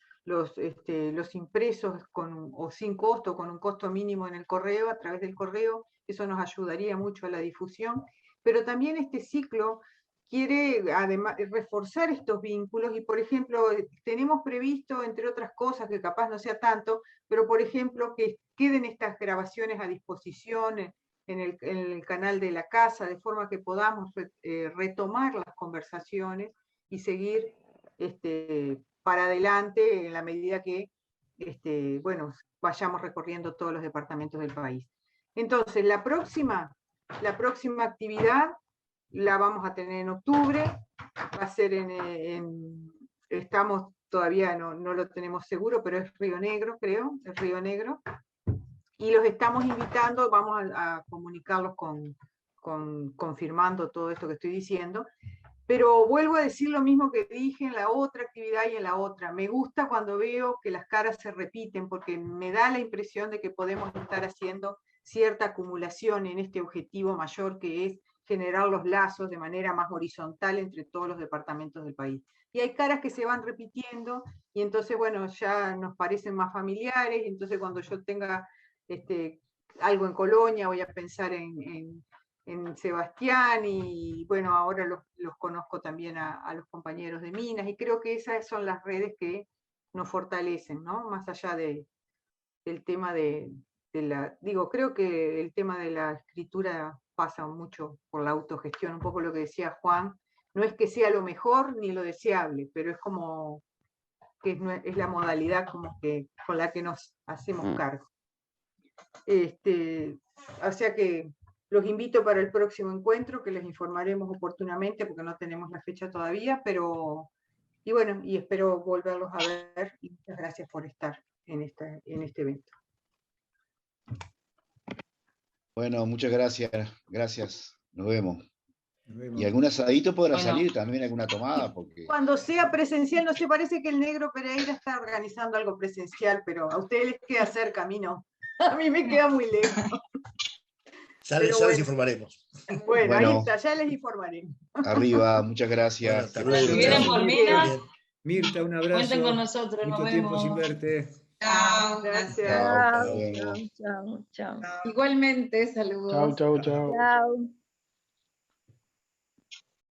F: impresos o sin costo, con un costo mínimo en el correo, a través del correo. Eso nos ayudaría mucho a la difusión, pero también este ciclo quiere además reforzar estos vínculos, y por ejemplo tenemos previsto, entre otras cosas, que capaz no sea tanto, pero por ejemplo que queden estas grabaciones a disposición en el canal de la casa, de forma que podamos retomar las conversaciones y seguir para adelante en la medida que vayamos recorriendo todos los departamentos del país. Entonces la próxima actividad la vamos a tener en octubre, va a ser estamos todavía, no lo tenemos seguro, pero es Río Negro, creo, es Río Negro, y los estamos invitando, vamos a comunicarlos confirmando todo esto que estoy diciendo, pero vuelvo a decir lo mismo que dije en la otra actividad y en la otra. Me gusta cuando veo que las caras se repiten, porque me da la impresión de que podemos estar haciendo cierta acumulación en este objetivo mayor, que es generar los lazos de manera más horizontal entre todos los departamentos del país. Y hay caras que se van repitiendo, y entonces, bueno, ya nos parecen más familiares, y entonces cuando yo tenga algo en Colonia voy a pensar en Sebastián, y bueno, ahora los conozco también a los compañeros de Minas, y creo que esas son las redes que nos fortalecen, ¿no? Más allá del tema creo que el tema de la escritura pasa mucho por la autogestión, un poco lo que decía Juan, no es que sea lo mejor ni lo deseable, pero es como que es la modalidad como que con la que nos hacemos cargo. O sea que los invito para el próximo encuentro, que les informaremos oportunamente porque no tenemos la fecha todavía, y bueno, y espero volverlos a ver, y muchas gracias por estar en este evento.
C: Bueno, muchas gracias, nos vemos. Y algún asadito podrá salir, también alguna tomada, porque...
F: Cuando sea presencial, no sé, parece que el Negro Pereira está organizando algo presencial, pero a ustedes les queda cerca, a mí no. A mí me queda muy lejos.
B: Ya les informaremos.
F: Bueno, ahí está, ya les informaremos.
C: Arriba, muchas gracias.
L: Bueno, si vienen por Minas,
A: Mirta, un abrazo.
L: cuenten con nosotros, nos
A: Mucho tiempo
L: vemos.
A: sin verte.
E: Chao,
F: gracias.
J: Chao.
L: Igualmente, saludos.
H: Chao.
J: Chao.